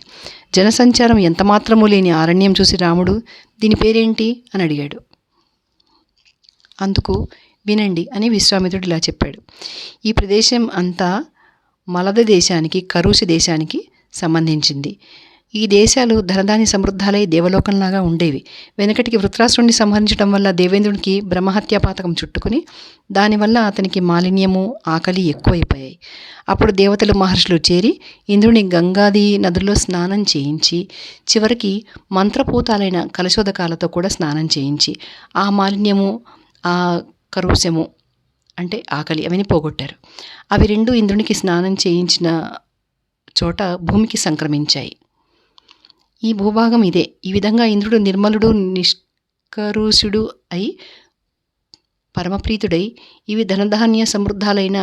జనసంచారం ఎంతమాత్రమూ లేని అరణ్యం చూసి రాముడు, దీని పేరేంటి అని అడిగాడు. అందుకు వినండి అని విశ్వామిత్రుడు ఇలా చెప్పాడు. ఈ ప్రదేశం అంతా మలద దేశానికి, కరుషి దేశానికి సంబంధించింది. ఈ దేశాలు ధనధాన్య సమృద్ధాలై దేవలోకంలాగా ఉండేవి. వెనకటికి వృత్రాసురుణ్ణి సంహరించడం వల్ల దేవేంద్రునికి బ్రహ్మహత్యాపాతకం చుట్టుకుని దానివల్ల అతనికి మాలిన్యము, ఆకలి ఎక్కువైపోయాయి. అప్పుడు దేవతలు, మహర్షులు చేరి ఇంద్రుని గంగాది నదుల్లో స్నానం చేయించి చివరికి మంత్రపూతాలైన కలశోదకాలతో కూడా స్నానం చేయించి ఆ మాలిన్యము, ఆ కరుషము అంటే ఆకలి అవన్నీ పోగొట్టారు. అవి 2 ఇంద్రునికి స్నానం చేయించిన చోట భూమికి సంక్రమించాయి. ఈ భూభాగం ఇదే. ఈ విధంగా ఇంద్రుడు నిర్మలుడు, నిష్కరుషుడు అయి పరమప్రీతుడై ఇవి ధనధాన్య సమృద్ధాలైన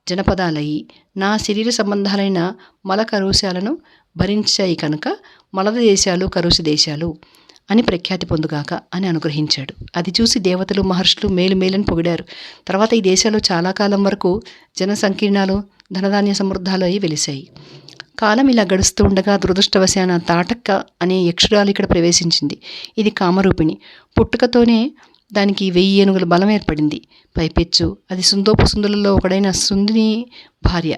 జనపదాలయి నా శరీర సంబంధాలైన మల కరుషాలను భరించాయి కనుక మలద దేశాలు కరుష దేశాలు అని ప్రఖ్యాతి పొందుగాక అని అనుగ్రహించాడు. అది చూసి దేవతలు, మహర్షులు మేలుమేలని పొగిడారు. తర్వాత ఈ దేశాలు చాలా కాలం వరకు జన సంకీర్ణాలు, ధనధాన్య సమృద్ధాలు అయి వెలిశాయి. కాలం ఇలా గడుస్తూ ఉండగా దురదృష్టవశాన తాటక్క అనే యక్షురాలు ఇక్కడ ప్రవేశించింది. ఇది కామరూపిణి. పుట్టుకతోనే దానికి 1000 ఏనుగుల బలం ఏర్పడింది. పైపెచ్చు అది సుందోపు సుందులలో ఒకడైన సుందిని భార్య.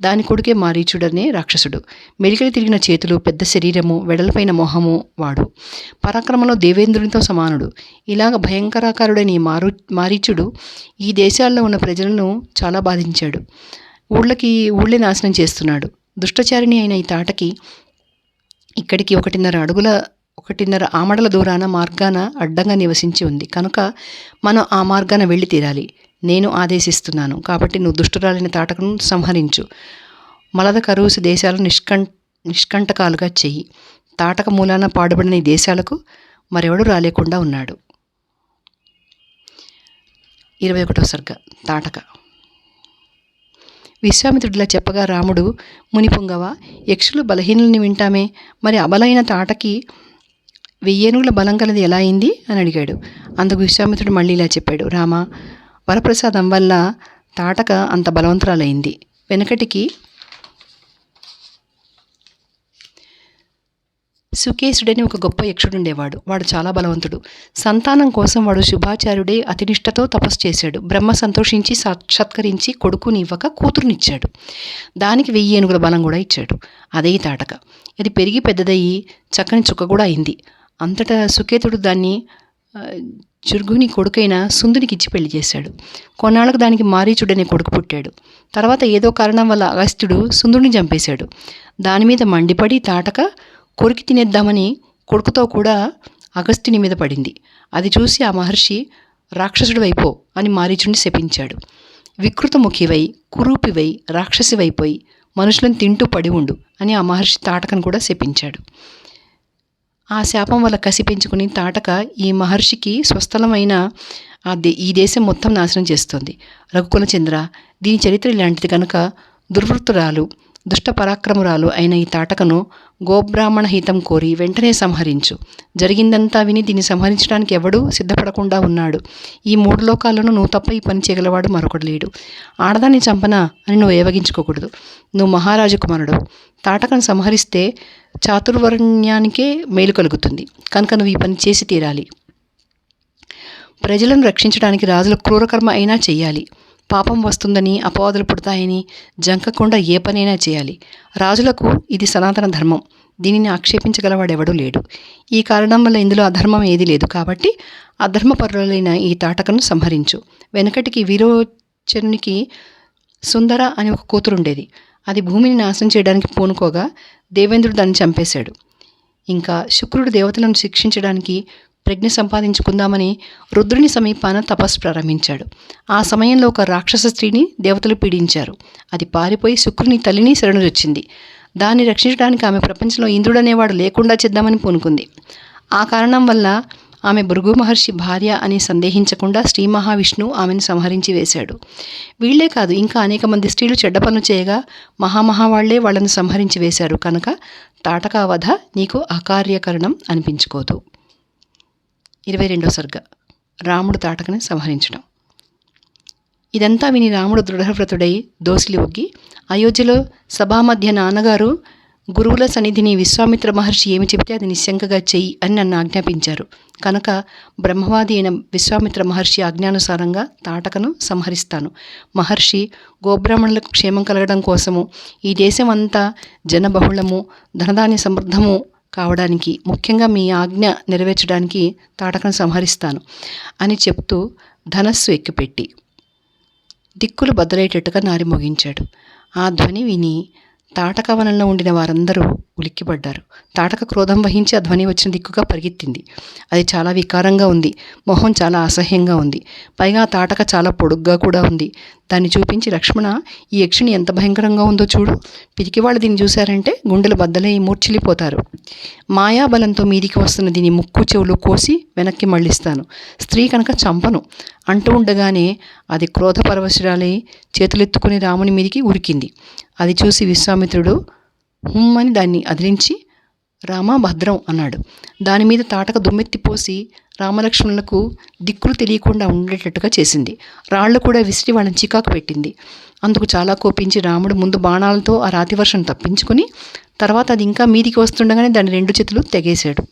దాని కొడుకే మారీచుడనే రాక్షసుడు. మెలికలు తిరిగిన చేతులు, పెద్ద శరీరము, వెడల్పైన మొహము వాడు. పరాక్రమంలో దేవేంద్రునితో సమానుడు. ఇలాగ భయంకరాకారుడైన ఈ మారీచుడు ఈ దేశాల్లో ఉన్న ప్రజలను చాలా బాధించాడు. ఊళ్ళే నాశనం చేస్తున్నాడు. దుష్టచారిణి అయిన ఈ తాటకి ఇక్కడికి 1.5 ఆమడల దూరాన మార్గాన అడ్డంగా నివసించి ఉంది కనుక మనం ఆ మార్గాన వెళ్ళి తీరాలి. నేను ఆదేశిస్తున్నాను కాబట్టి నువ్వు దుష్టురాలిన తాటకను సంహరించు. మలద కరుసు దేశాలను నిష్కంటకాలుగా చెయ్యి. తాటక మూలాన పాడుబడిన ఈ దేశాలకు మరెవడు రాలేకుండా ఉన్నాడు. 21వ సర్గ తాటక. విశ్వామిత్రుడిలా చెప్పగా రాముడు, మునిపుంగవ, యక్షులు బలహీనుల్ని వింటామే, మరి అబలైన తాటకి 1000 ఏనుగుల బలం కలది ఎలా అయింది అని అడిగాడు. అందుకు విశ్వామిత్రుడు మళ్ళీ ఇలా చెప్పాడు. రామ, వరప్రసాదం వల్ల తాటక అంత బలవంతురాలైంది. వెనకటికి సుకేశుడని ఒక గొప్ప యక్షుడుండేవాడు. వాడు చాలా బలవంతుడు. సంతానం కోసం వాడు శుభాచార్యుడే అతినిష్టతో తపస్సు చేశాడు. బ్రహ్మ సంతోషించి సత్కరించి కొడుకుని ఇవ్వక కూతురునిచ్చాడు. దానికి 1000 ఏనుగుల బలం కూడా ఇచ్చాడు. అదే ఈ తాటక. అది పెరిగి పెద్దదయ్యి చక్కని చుక్క కూడా అయింది. అంతటా సుకేతుడు దాన్ని జుర్గుని కొడుకైన సుందునికి ఇచ్చి పెళ్లి చేశాడు. కొన్నాళ్ళకు దానికి మారీచుడనే కొడుకు పుట్టాడు. తర్వాత ఏదో కారణం వల్ల అగస్త్యుడు సుందుడిని చంపేశాడు. దానిమీద మండిపడి తాటక కొరికి తినేద్దామని కొడుకుతో కూడా అగస్త్యుని మీద పడింది. అది చూసి ఆ మహర్షి రాక్షసుడు వైపో అని మారీచుడిని శపించాడు. వికృతముఖివై, కురూపివై, రాక్షసివైపోయి మనుషులను తింటూ పడి ఉండు అని ఆ మహర్షి తాటకను కూడా శపించాడు. ఆ శాపం వల్ల కసి పెంచుకుని తాటక ఈ మహర్షికి స్వస్థలమైన ఈ దేశం మొత్తం నాశనం చేస్తోంది. రఘుకుల చంద్ర, దీని చరిత్ర ఇలాంటిది కనుక దుర్వృత్తురాలు దుష్ట పరాక్రమురాలు అయిన ఈ తాటకను గోబ్రాహ్మణ హితం కోరి వెంటనే సంహరించు. జరిగిందంతా విని దీన్ని సంహరించడానికి ఎవడూ సిద్ధపడకుండా ఉన్నాడు. ఈ 3 లోకాల్లోనూ నువ్వు తప్ప ఈ పని చేయగలవాడు మరొకడు లేడు. ఆడదాన్ని చంపనా అని నువ్వు ఏవగించుకోకూడదు. నువ్వు మహారాజు కుమారుడు. తాటకను సంహరిస్తే చాతుర్వర్ణ్యానికే మేలు కలుగుతుంది. కనుక నువ్వు ఈ పని చేసి తీరాలి. ప్రజలను రక్షించడానికి రాజుల క్రూరకర్మ అయినా చెయ్యాలి. పాపం వస్తుందని, అపవాదులు పుడతాయని జంకకుండా ఏ పనైనా చేయాలి. రాజులకు ఇది సనాతన ధర్మం. దీనిని ఆక్షేపించగలవాడెవడూ లేడు. ఈ కారణం వల్ల ఇందులో అధర్మం ఏదీ లేదు. కాబట్టి అధర్మపరులైన ఈ తాటకను సంహరించు. వెనకటికి విరోచనునికి సుందర అని ఒక కూతురుండేది. అది భూమిని నాశనం చేయడానికి పూనుకోగా దేవేంద్రుడు దాన్ని చంపేశాడు. ఇంకా శుక్రుడు దేవతలను శిక్షించడానికి ప్రజ్ఞ సంపాదించుకుందామని రుద్రుని సమీపాన తపస్సు ప్రారంభించాడు. ఆ సమయంలో ఒక రాక్షస స్త్రీని దేవతలు పీడించారు. అది పారిపోయి శుక్రుని తల్లిని శరణుజొచ్చింది. దాన్ని రక్షించడానికి ఆమె ప్రపంచంలో ఇంద్రుడనేవాడు లేకుండా చేద్దామని పూనుకుంది. ఆ కారణం వల్ల ఆమె భృగు మహర్షి భార్య అని సందేహించకుండా శ్రీ మహావిష్ణువు ఆమెను సంహరించి వేశాడు. వీళ్లే కాదు, ఇంకా అనేక మంది స్త్రీలు చెడ్డ పనులు చేయగా వాళ్లే వాళ్లను సంహరించి వేశారు. కనుక తాటకా వధ నీకు అకార్యకరణం అనిపించుకోదు. 22వ సర్గ. రాముడు తాటకని సంహరించడం. ఇదంతా విని రాముడు దృఢవ్రతుడై దోసిలి ఒగ్గి అయోధ్యలో సభామధ్య నాన్నగారు గురువుల సన్నిధిని విశ్వామిత్ర మహర్షి ఏమి చెబితే అది నిశ్శంకగా చెయ్యి అని నన్ను ఆజ్ఞాపించారు. కనుక బ్రహ్మవాది అయిన విశ్వామిత్ర మహర్షి ఆజ్ఞానుసారంగా తాటకను సంహరిస్తాను. మహర్షి గోబ్రాహ్మణులకు క్షేమం కలగడం కోసము, ఈ దేశం అంతా జనబహుళము ధనధాన్య సమృద్ధము కావడానికి, ముఖ్యంగా మీ ఆజ్ఞ నెరవేర్చడానికి తాటకను సంహరిస్తాను అని చెప్తూ ధనస్సు ఎక్కుపెట్టి దిక్కులు బద్దలయ్యేటట్టుగా నారి మోగించాడు. ఆ ధ్వని విని తాటక వనంలో ఉండిన వారందరూ ఉలిక్కిపడ్డారు. తాటక క్రోధం వహించి ఆ ధ్వని వచ్చిన దిక్కుగా పరిగెత్తింది. అది చాలా వికారంగా ఉంది. మొహం చాలా అసహ్యంగా ఉంది. పైగా తాటక చాలా పొడుగ్గా కూడా ఉంది. దాన్ని చూపించి, లక్ష్మణ, ఈ యక్షిణి ఎంత భయంకరంగా ఉందో చూడు. పిరికివాళ్ళు దీన్ని చూశారంటే గుండెలు బద్దలై మూర్ఛిల్లిపోతారు. మాయాబలంతో మీదికి వస్తున్న దీని ముక్కు చెవులు కోసి వెనక్కి మళ్ళిస్తాను. స్త్రీ కనుక చంపను అంటూ ఉండగానే అది క్రోధపరవశురాలై చేతులెత్తుకుని రాముని మీదికి ఉరికింది. అది చూసి విశ్వామిత్రుడు హుమ్మని దాన్ని అదిలించి రామ భద్రం అన్నాడు. దానిమీద తాటక దుమ్మెత్తిపోసి రామలక్ష్మణులకు దిక్కులు తెలియకుండా ఉండేటట్టుగా చేసింది. రాళ్లు కూడా విసిరి వాళ్ళని చికాకు పెట్టింది. అందుకు చాలా కోపించి రాముడు ముందు బాణాలతో ఆ రాతి వర్షం తప్పించుకొని తర్వాత అది ఇంకా మీదికి వస్తుండగానే దాని 2 చేతులు తెగేశాడు.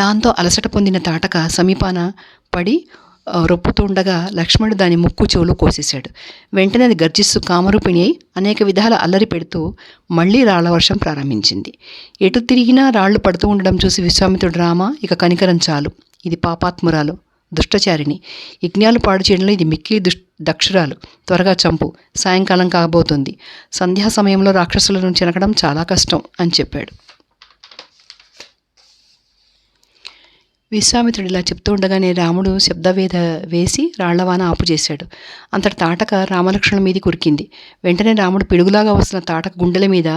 దాంతో అలసట పొందిన తాటక సమీపాన పడి రొప్పుతుండగా లక్ష్మణుడు దాని ముక్కు చెవులు కోసేశాడు. వెంటనే అది గర్జిస్తూ కామరూపిణి అయి అనేక విధాల అల్లరి పెడుతూ మళ్లీ రాళ్ల వర్షం ప్రారంభించింది. ఎటు తిరిగినా రాళ్లు పడుతూ ఉండడం చూసి విశ్వామిత్రుడు, రామ, ఇక కనికరం చాలు. ఇది పాపాత్మురాలు, దుష్టచారిణి. యజ్ఞాలు పాడు చేయడంలో ఇది మిక్కిలి దక్షురాలు. త్వరగా చంపు. సాయంకాలం కాబోతుంది. సంధ్యా సమయంలో రాక్షసులను చెనకడం చాలా కష్టం అని చెప్పాడు. విశ్వామిత్రుడు ఇలా చెప్తూ ఉండగానే రాముడు శబ్దవేద వేసి రాళ్లవాన ఆపు చేశాడు. అంతటి తాటక రామలక్ష్మణుల మీది కురికింది. వెంటనే రాముడు పిడుగులాగా వస్తున్న తాటక గుండెల మీద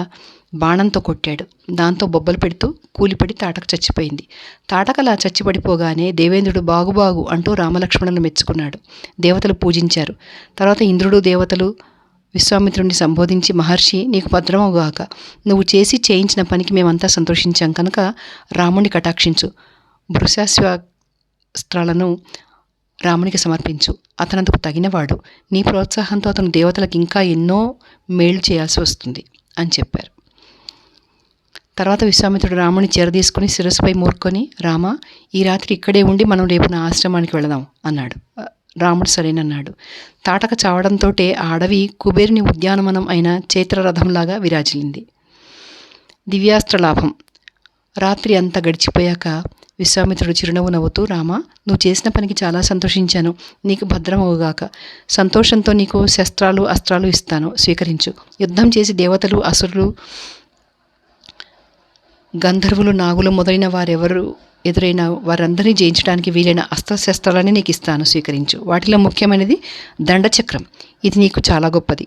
బాణంతో కొట్టాడు. దాంతో బొబ్బలు పెడుతూ కూలిపడి తాటక చచ్చిపోయింది. తాటకలా చచ్చిపడిపోగానే దేవేంద్రుడు బాగు అంటూ రామలక్ష్మణులను మెచ్చుకున్నాడు. దేవతలు పూజించారు. తర్వాత ఇంద్రుడు, దేవతలు విశ్వామిత్రుడిని సంబోధించి, మహర్షి నీకు భద్రమవుగాక. నువ్వు చేయించిన పనికి మేమంతా సంతోషించాం కనుక రాముని కటాక్షించు. భృశాస్త్రాలను రామునికి సమర్పించు. అతనందుకు తగినవాడు. నీ ప్రోత్సాహంతో అతను దేవతలకు ఇంకా ఎన్నో మేళ్లు చేయాల్సి వస్తుంది అని చెప్పారు. తర్వాత విశ్వామిత్రుడు రాముని చేరదీసుకుని శిరస్సుపై మూర్కొని, రామ, ఈ రాత్రి ఇక్కడే ఉండి మనం రేపు నా ఆశ్రమానికి వెళదాం అన్నాడు. రాముడు సరేనన్నాడు. తాటక చావడంతో ఆ అడవి కుబేరుని ఉద్యానవనం అయిన చైత్రరథంలాగా విరాజిల్లింది. దివ్యాస్త్ర లాభం. రాత్రి అంతా గడిచిపోయాక విశ్వామిత్రుడు చిరునవ్వు నవ్వుతూ, రామ, నువ్వు చేసిన పనికి చాలా సంతోషించాను. నీకు భద్రమవుగాక. సంతోషంతో నీకు శస్త్రాలు అస్త్రాలు ఇస్తాను, స్వీకరించు. యుద్ధం చేసి దేవతలు, అసురులు, గంధర్వులు, నాగులు మొదలైన వారెవరు ఎదురైన వారందరినీ జయించడానికి వీలైన అస్త్రశస్త్రాలని నీకు ఇస్తాను, స్వీకరించు. వాటిలో ముఖ్యమైనది దండచక్రం. ఇది నీకు చాలా గొప్పది.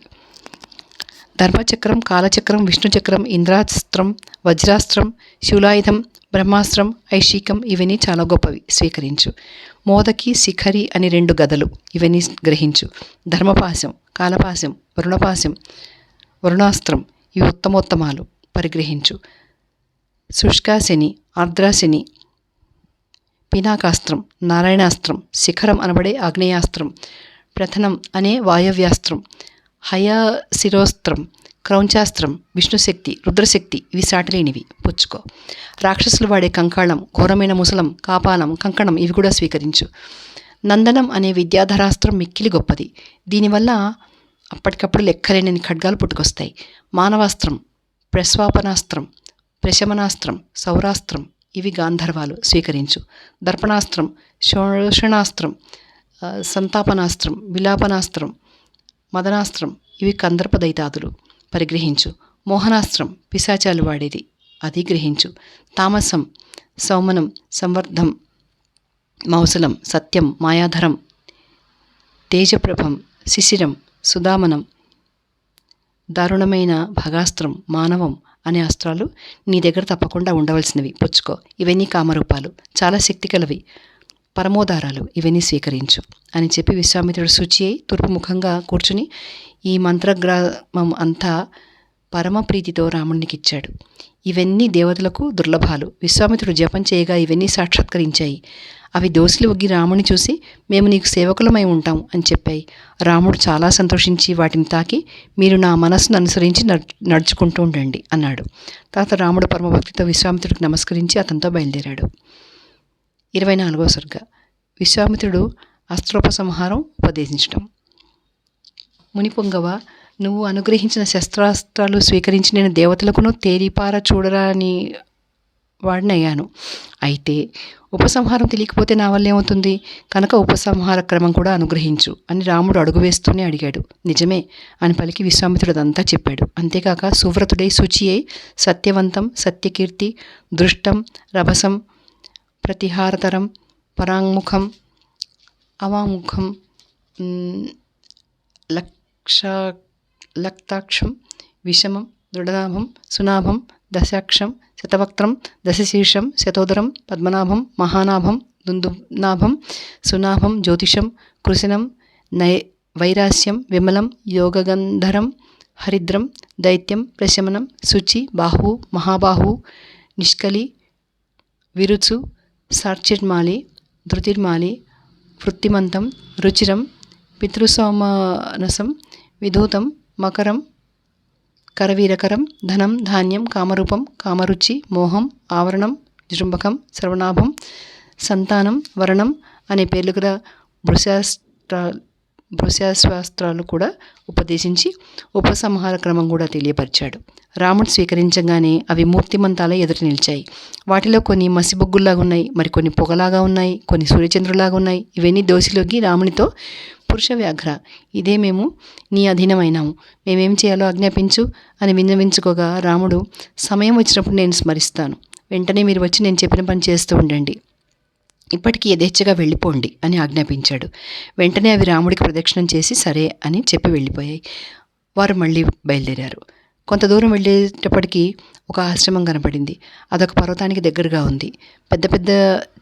ధర్మచక్రం, కాలచక్రం, విష్ణుచక్రం, ఇంద్రాస్త్రం, వజ్రాస్త్రం, శూలాయుధం, బ్రహ్మాస్త్రం, ఐషికం ఇవన్నీ చాలా గొప్పవి, స్వీకరించు. మోదకి, శిఖరి అని 2 గదలు, ఇవన్నీ గ్రహించు. ధర్మపాశం, కాలపాశం, వరుణపాశం, వరుణాస్త్రం ఇవి ఉత్తమోత్తమాలు, పరిగ్రహించు. శుష్కాశని, ఆర్ద్రాశని, పినాకాస్త్రం, నారాయణాస్త్రం, శిఖరం అనబడే ఆగ్నేయాస్త్రం, ప్రథనం అనే వాయవ్యాస్త్రం, హయశిరోస్త్రం, క్రౌంచాస్త్రం, విష్ణుశక్తి, రుద్రశక్తి ఇవి సాటిలేనివి, పుచ్చుకో. రాక్షసులు వాడే కంకాళం, ఘోరమైన ముసలం, కాపాలం, కంకణం ఇవి కూడా స్వీకరించు. నందనం అనే విద్యాధరాస్త్రం మిక్కిలి గొప్పది. దీనివల్ల అప్పటికప్పుడు లెక్కలేని ఖడ్గాలు పుట్టుకొస్తాయి. మానవాస్త్రం, ప్రస్వాపనాస్త్రం, ప్రశమనాస్త్రం, సౌరాస్త్రం ఇవి గాంధర్వాలు, స్వీకరించు. దర్పణాస్త్రం, శోషణాస్త్రం, సంతాపనాస్త్రం, విలాపనాస్త్రం, మదనాస్త్రం ఇవి కందర్ప దైతాదులు, పరిగ్రహించు. మోహనాస్త్రం పిశాచాలు వాడేది, అది గ్రహించు. తామసం, సౌమనం, సంవర్ధం, మౌసలం, సత్యం, మాయాధరం, తేజప్రభం, శిశిరం, సుదామనం, దారుణమైన భగాస్త్రం, మానవం అనే అస్త్రాలు నీ దగ్గర తప్పకుండా ఉండవలసినవి, పుచ్చుకో. ఇవన్నీ కామరూపాలు, చాలా శక్తి కలవి, పరమోదారాలు, ఇవన్నీ స్వీకరించు అని చెప్పి విశ్వామిత్రుడు శుచి అయి తూర్పు ముఖంగా కూర్చుని ఈ మంత్రగ్రామం అంతా పరమప్రీతితో రామునికి ఇచ్చాడు. ఇవన్నీ దేవతలకు దుర్లభాలు. విశ్వామిత్రుడు జపం చేయగా ఇవన్నీ సాక్షాత్కరించాయి. అవి దోసిలి ఒగ్గి రాముని చూసి, మేము నీకు సేవకులమై ఉంటాం అని చెప్పాయి. రాముడు చాలా సంతోషించి వాటిని తాకి, మీరు నా మనస్సును అనుసరించి నడుచుకుంటూ ఉండండి అన్నాడు. తర్వాత రాముడు పరమభక్తితో విశ్వామిత్రుడికి నమస్కరించి అతనితో బయలుదేరాడు. 24వ సర్గ. విశ్వామిత్రుడు అస్త్రోపసంహారం ఉపదేశించడం. మునిపొంగవ, నువ్వు అనుగ్రహించిన శస్త్రాస్త్రాలు స్వీకరించి నేను దేవతలకును తేరిపార చూడరాని వాడినయ్యాను. అయితే ఉపసంహారం తెలియకపోతే నా వల్ల ఏమవుతుంది కనుక ఉపసంహార క్రమం కూడా అనుగ్రహించు అని రాముడు అడుగు వేస్తూనే అడిగాడు. నిజమే అని పలికి విశ్వామిత్రుడు అదంతా చెప్పాడు. అంతేకాక సువ్రతుడై శుచి అయి సత్యవంతం, సత్యకీర్తి, దృష్టం, రభసం, ప్రతిహారతరం, పరాంగుఖం, అవాముఖం, లక్తాక్షం, విషమం, దృఢనాభం, సునాభం, దశాక్షం, శతవక్త్రం, దశశీర్షం, శతోదరం, పద్మనాభం, మహానాభం, దుందునాభం, సునాభం, జ్యోతిషం, కృశనం, వైరాస్యం, విమలం, యోగగంధరం, హరిద్రం, దైత్యం, ప్రశమనం, శుచి, బాహు, మహాబాహు, నిష్కలి, విరుచు, సార్చిర్మాలి, ధృతిర్మాలి, వృత్తిమంతం, రుచిరం, పితృసోమనసం, విధూతం, మకరం, కరవీరకరం, ధనం, ధాన్యం, కామరూపం, కామరుచి, మోహం, ఆవరణం, జృంభకం, సర్వనాభం, సంతానం, వరణం అనే పేర్లు గల భృశాస్త్రాలు కూడా ఉపదేశించి ఉపసంహార క్రమం కూడా తెలియపరిచాడు. రాముడు స్వీకరించగానే అవి మూర్తిమంతాలే ఎదుట నిలిచాయి. వాటిలో కొన్ని మసిబొగ్గుల్లాగా ఉన్నాయి, మరికొన్ని పొగలాగా ఉన్నాయి, కొన్ని సూర్యచంద్రులాగా ఉన్నాయి. ఇవన్నీ దోసిలోకి రామునితో, పురుష వ్యాఘ్ర, ఇదే మేము నీ అధీనమైనాము, మేమేం చేయాలో ఆజ్ఞాపించు అని విన్నవించుకోగా రాముడు, సమయం వచ్చినప్పుడు నేను స్మరిస్తాను, వెంటనే మీరు వచ్చి నేను చెప్పిన పని చేస్తూ ఉండండి, ఇప్పటికీ యథేచ్ఛగా వెళ్ళిపోండి అని ఆజ్ఞాపించాడు. వెంటనే అవి రాముడికి ప్రదక్షిణం చేసి సరే అని చెప్పి వెళ్ళిపోయాయి. వారు మళ్ళీ బయలుదేరారు. కొంత దూరం వెళ్ళేటప్పటికీ ఒక ఆశ్రమం కనపడింది. అదొక పర్వతానికి దగ్గరగా ఉంది. పెద్ద పెద్ద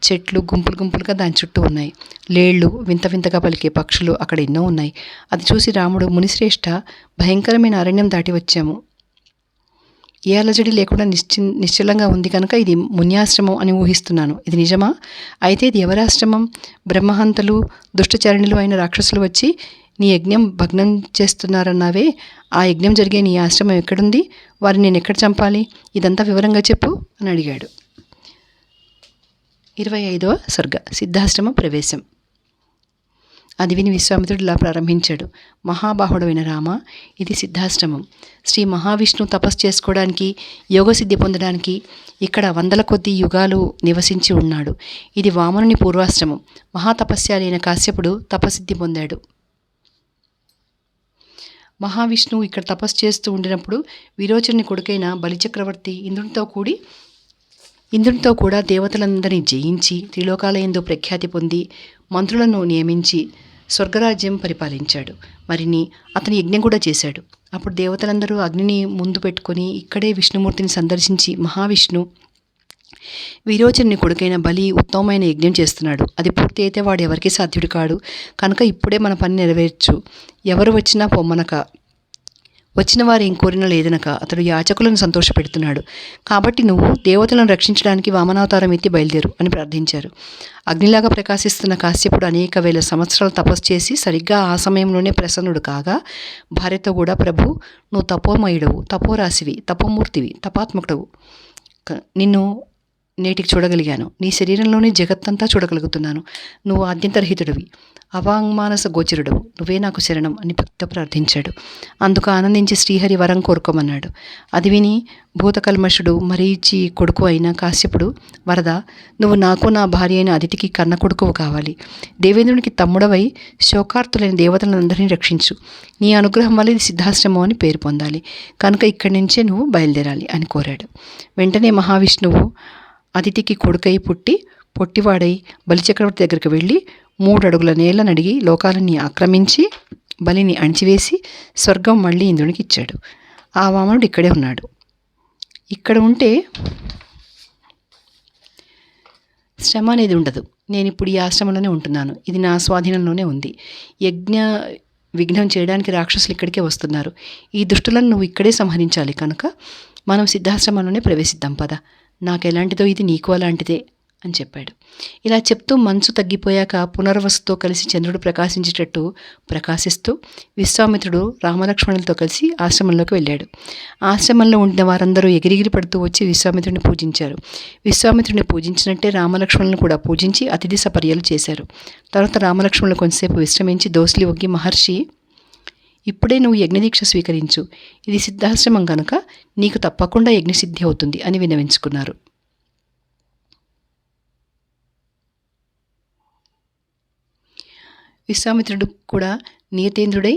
చెట్లు గుంపులు గుంపులుగా దాని చుట్టూ ఉన్నాయి. లేళ్ళు, వింత వింతగా పలికే పక్షులు అక్కడ ఎన్నో ఉన్నాయి. అది చూసి రాముడు, మునిశ్రేష్ఠ, భయంకరమైన అరణ్యం దాటి వచ్చాము. ఏ అలజడి లేకుండా నిశ్చలంగా ఉంది కనుక ఇది మున్యాశ్రమం అని ఊహిస్తున్నాను. ఇది నిజమా? అయితే ఇది ఎవరి ఆశ్రమం? బ్రహ్మహంతలు, దుష్టచరణులు అయిన రాక్షసులు వచ్చి నీ యజ్ఞం భగ్నం చేస్తున్నారన్నావే, ఆ యజ్ఞం జరిగే నీ ఆశ్రమం ఎక్కడుంది? వారిని నేను ఎక్కడ చంపాలి? ఇదంతా వివరంగా చెప్పు అని అడిగాడు. 25వ సర్గ సిద్ధాశ్రమ ప్రవేశం. అది విని విశ్వామిత్రుడు ఇలా ప్రారంభించాడు. మహాబాహుడైన రామ, ఇది సిద్ధాశ్రమం. శ్రీ మహావిష్ణువు తపస్సు చేసుకోవడానికి, యోగసిద్ధి పొందడానికి ఇక్కడ వందల కొద్ది యుగాలు నివసించి ఉన్నాడు. ఇది వామనుని పూర్వాశ్రమం. మహాతపస్యాలి అయిన కాశ్యపుడు తపసిద్ధి పొందాడు. మహావిష్ణువు ఇక్కడ తపస్సు చేస్తూ ఉండినప్పుడు విరోచనుని కొడుకైన బలిచక్రవర్తి ఇంద్రునితో కూడా దేవతలందరినీ జయించి త్రిలోకాలయందు ప్రఖ్యాతి పొంది మంత్రులను నియమించి స్వర్గరాజ్యం పరిపాలించాడు. మరిని అతని యజ్ఞం కూడా చేశాడు. అప్పుడు దేవతలందరూ అగ్నిని ముందు పెట్టుకొని ఇక్కడే విష్ణుమూర్తిని సందర్శించి, మహావిష్ణు విరోచనుని కొడుకైన బలి ఉత్తమమైన యజ్ఞం చేస్తున్నాడు. అది పూర్తి అయితే వాడు ఎవరికీ సాధ్యుడు కాడు. కనుక ఇప్పుడే మన పని నెరవేర్చు. ఎవరు వచ్చినా పొమ్మనక, వచ్చిన వారు ఏం కోరినా లేదనక అతడు యాచకులను సంతోషపెడుతున్నాడు. కాబట్టి నువ్వు దేవతలను రక్షించడానికి వామనావతారం ఎత్తి బయలుదేరు అని ప్రార్థించారు. అగ్నిలాగా ప్రకాశిస్తున్న కాశ్యపుడు అనేక వేల సంవత్సరాలు తపస్సు చేసి సరిగ్గా ఆ సమయంలోనే ప్రసన్నుడు కాగా భార్యతో కూడా, ప్రభు, నువ్వు తపోమయుడవు, తపోరాశివి, తపోమూర్తివి, తపాత్మకుడవు. నిన్ను నేటికి చూడగలిగాను. నీ శరీరంలోని జగత్తంతా చూడగలుగుతున్నాను. నువ్వు ఆద్యంతరహితుడివి, అవాంగ్మానస గోచరుడవు. నువ్వే నాకు శరణం అని భక్తితో ప్రార్థించాడు. అందుకు ఆనందించి శ్రీహరి వరం కోరుకోమన్నాడు. అది విని భూతకల్మషుడు, మరీచి కొడుకు అయిన కాశ్యపుడు, వరద, నువ్వు నాకు నా భార్య అయిన అదితికి కన్న కొడుకువు కావాలి. దేవేంద్రునికి తమ్ముడవై శోకార్తులైన దేవతలందరినీ రక్షించు. నీ అనుగ్రహం వల్ల ఇది సిద్ధాశ్రమం అని పేరు పొందాలి. కనుక ఇక్కడి నుంచే నువ్వు బయలుదేరాలి అని కోరాడు. వెంటనే మహావిష్ణువు అదితికి కొడుకై పుట్టి పొట్టివాడై బలిచక్రవర్తి దగ్గరికి వెళ్ళి 3 అడుగుల నేల నడిగి లోకాలన్నీ ఆక్రమించి బలిని అణిచివేసి స్వర్గం మళ్ళీ ఇంద్రునికి ఇచ్చాడు. ఆ వామనుడు ఇక్కడే ఉన్నాడు. ఇక్కడ ఉంటే శ్రమ అనేది ఉండదు. నేను ఇప్పుడు ఈ ఆశ్రమంలోనే ఉంటున్నాను. ఇది నా స్వాధీనంలోనే ఉంది. యజ్ఞ విఘ్నం చేయడానికి రాక్షసులు ఇక్కడికే వస్తున్నారు. ఈ దుష్టులను నువ్వు ఇక్కడే సంహరించాలి. కనుక మనం సిద్ధాశ్రమంలోనే ప్రవేశిద్దాం పద. నాకు ఎలాంటిదో ఇది నీకు అలాంటిదే అని చెప్పాడు. ఇలా చెప్తూ మంచు తగ్గిపోయాక పునర్వసుతో కలిసి చంద్రుడు ప్రకాశించేటట్టు ప్రకాశిస్తూ విశ్వామిత్రుడు రామలక్ష్మణులతో కలిసి ఆశ్రమంలోకి వెళ్ళాడు. ఆశ్రమంలో ఉండిన వారందరూ ఎగిరిగిరి పడుతూ వచ్చి విశ్వామిత్రుడిని పూజించారు. విశ్వామిత్రుడిని పూజించినట్టే రామలక్ష్మణులను కూడా పూజించి అతిథి సపర్యలు చేశారు. తర్వాత రామలక్ష్మణులు కొంతసేపు విశ్రమించి దోసిలి ఒగ్గి, మహర్షి, ఇప్పుడే నువ్వు యజ్ఞదీక్ష స్వీకరించు. ఇది సిద్ధాశ్రమం కనుక నీకు తప్పకుండా యజ్ఞసిద్ధి అవుతుంది అని విన్నవించుకున్నారు. విశ్వామిత్రుడు కూడా నియతేంద్రుడై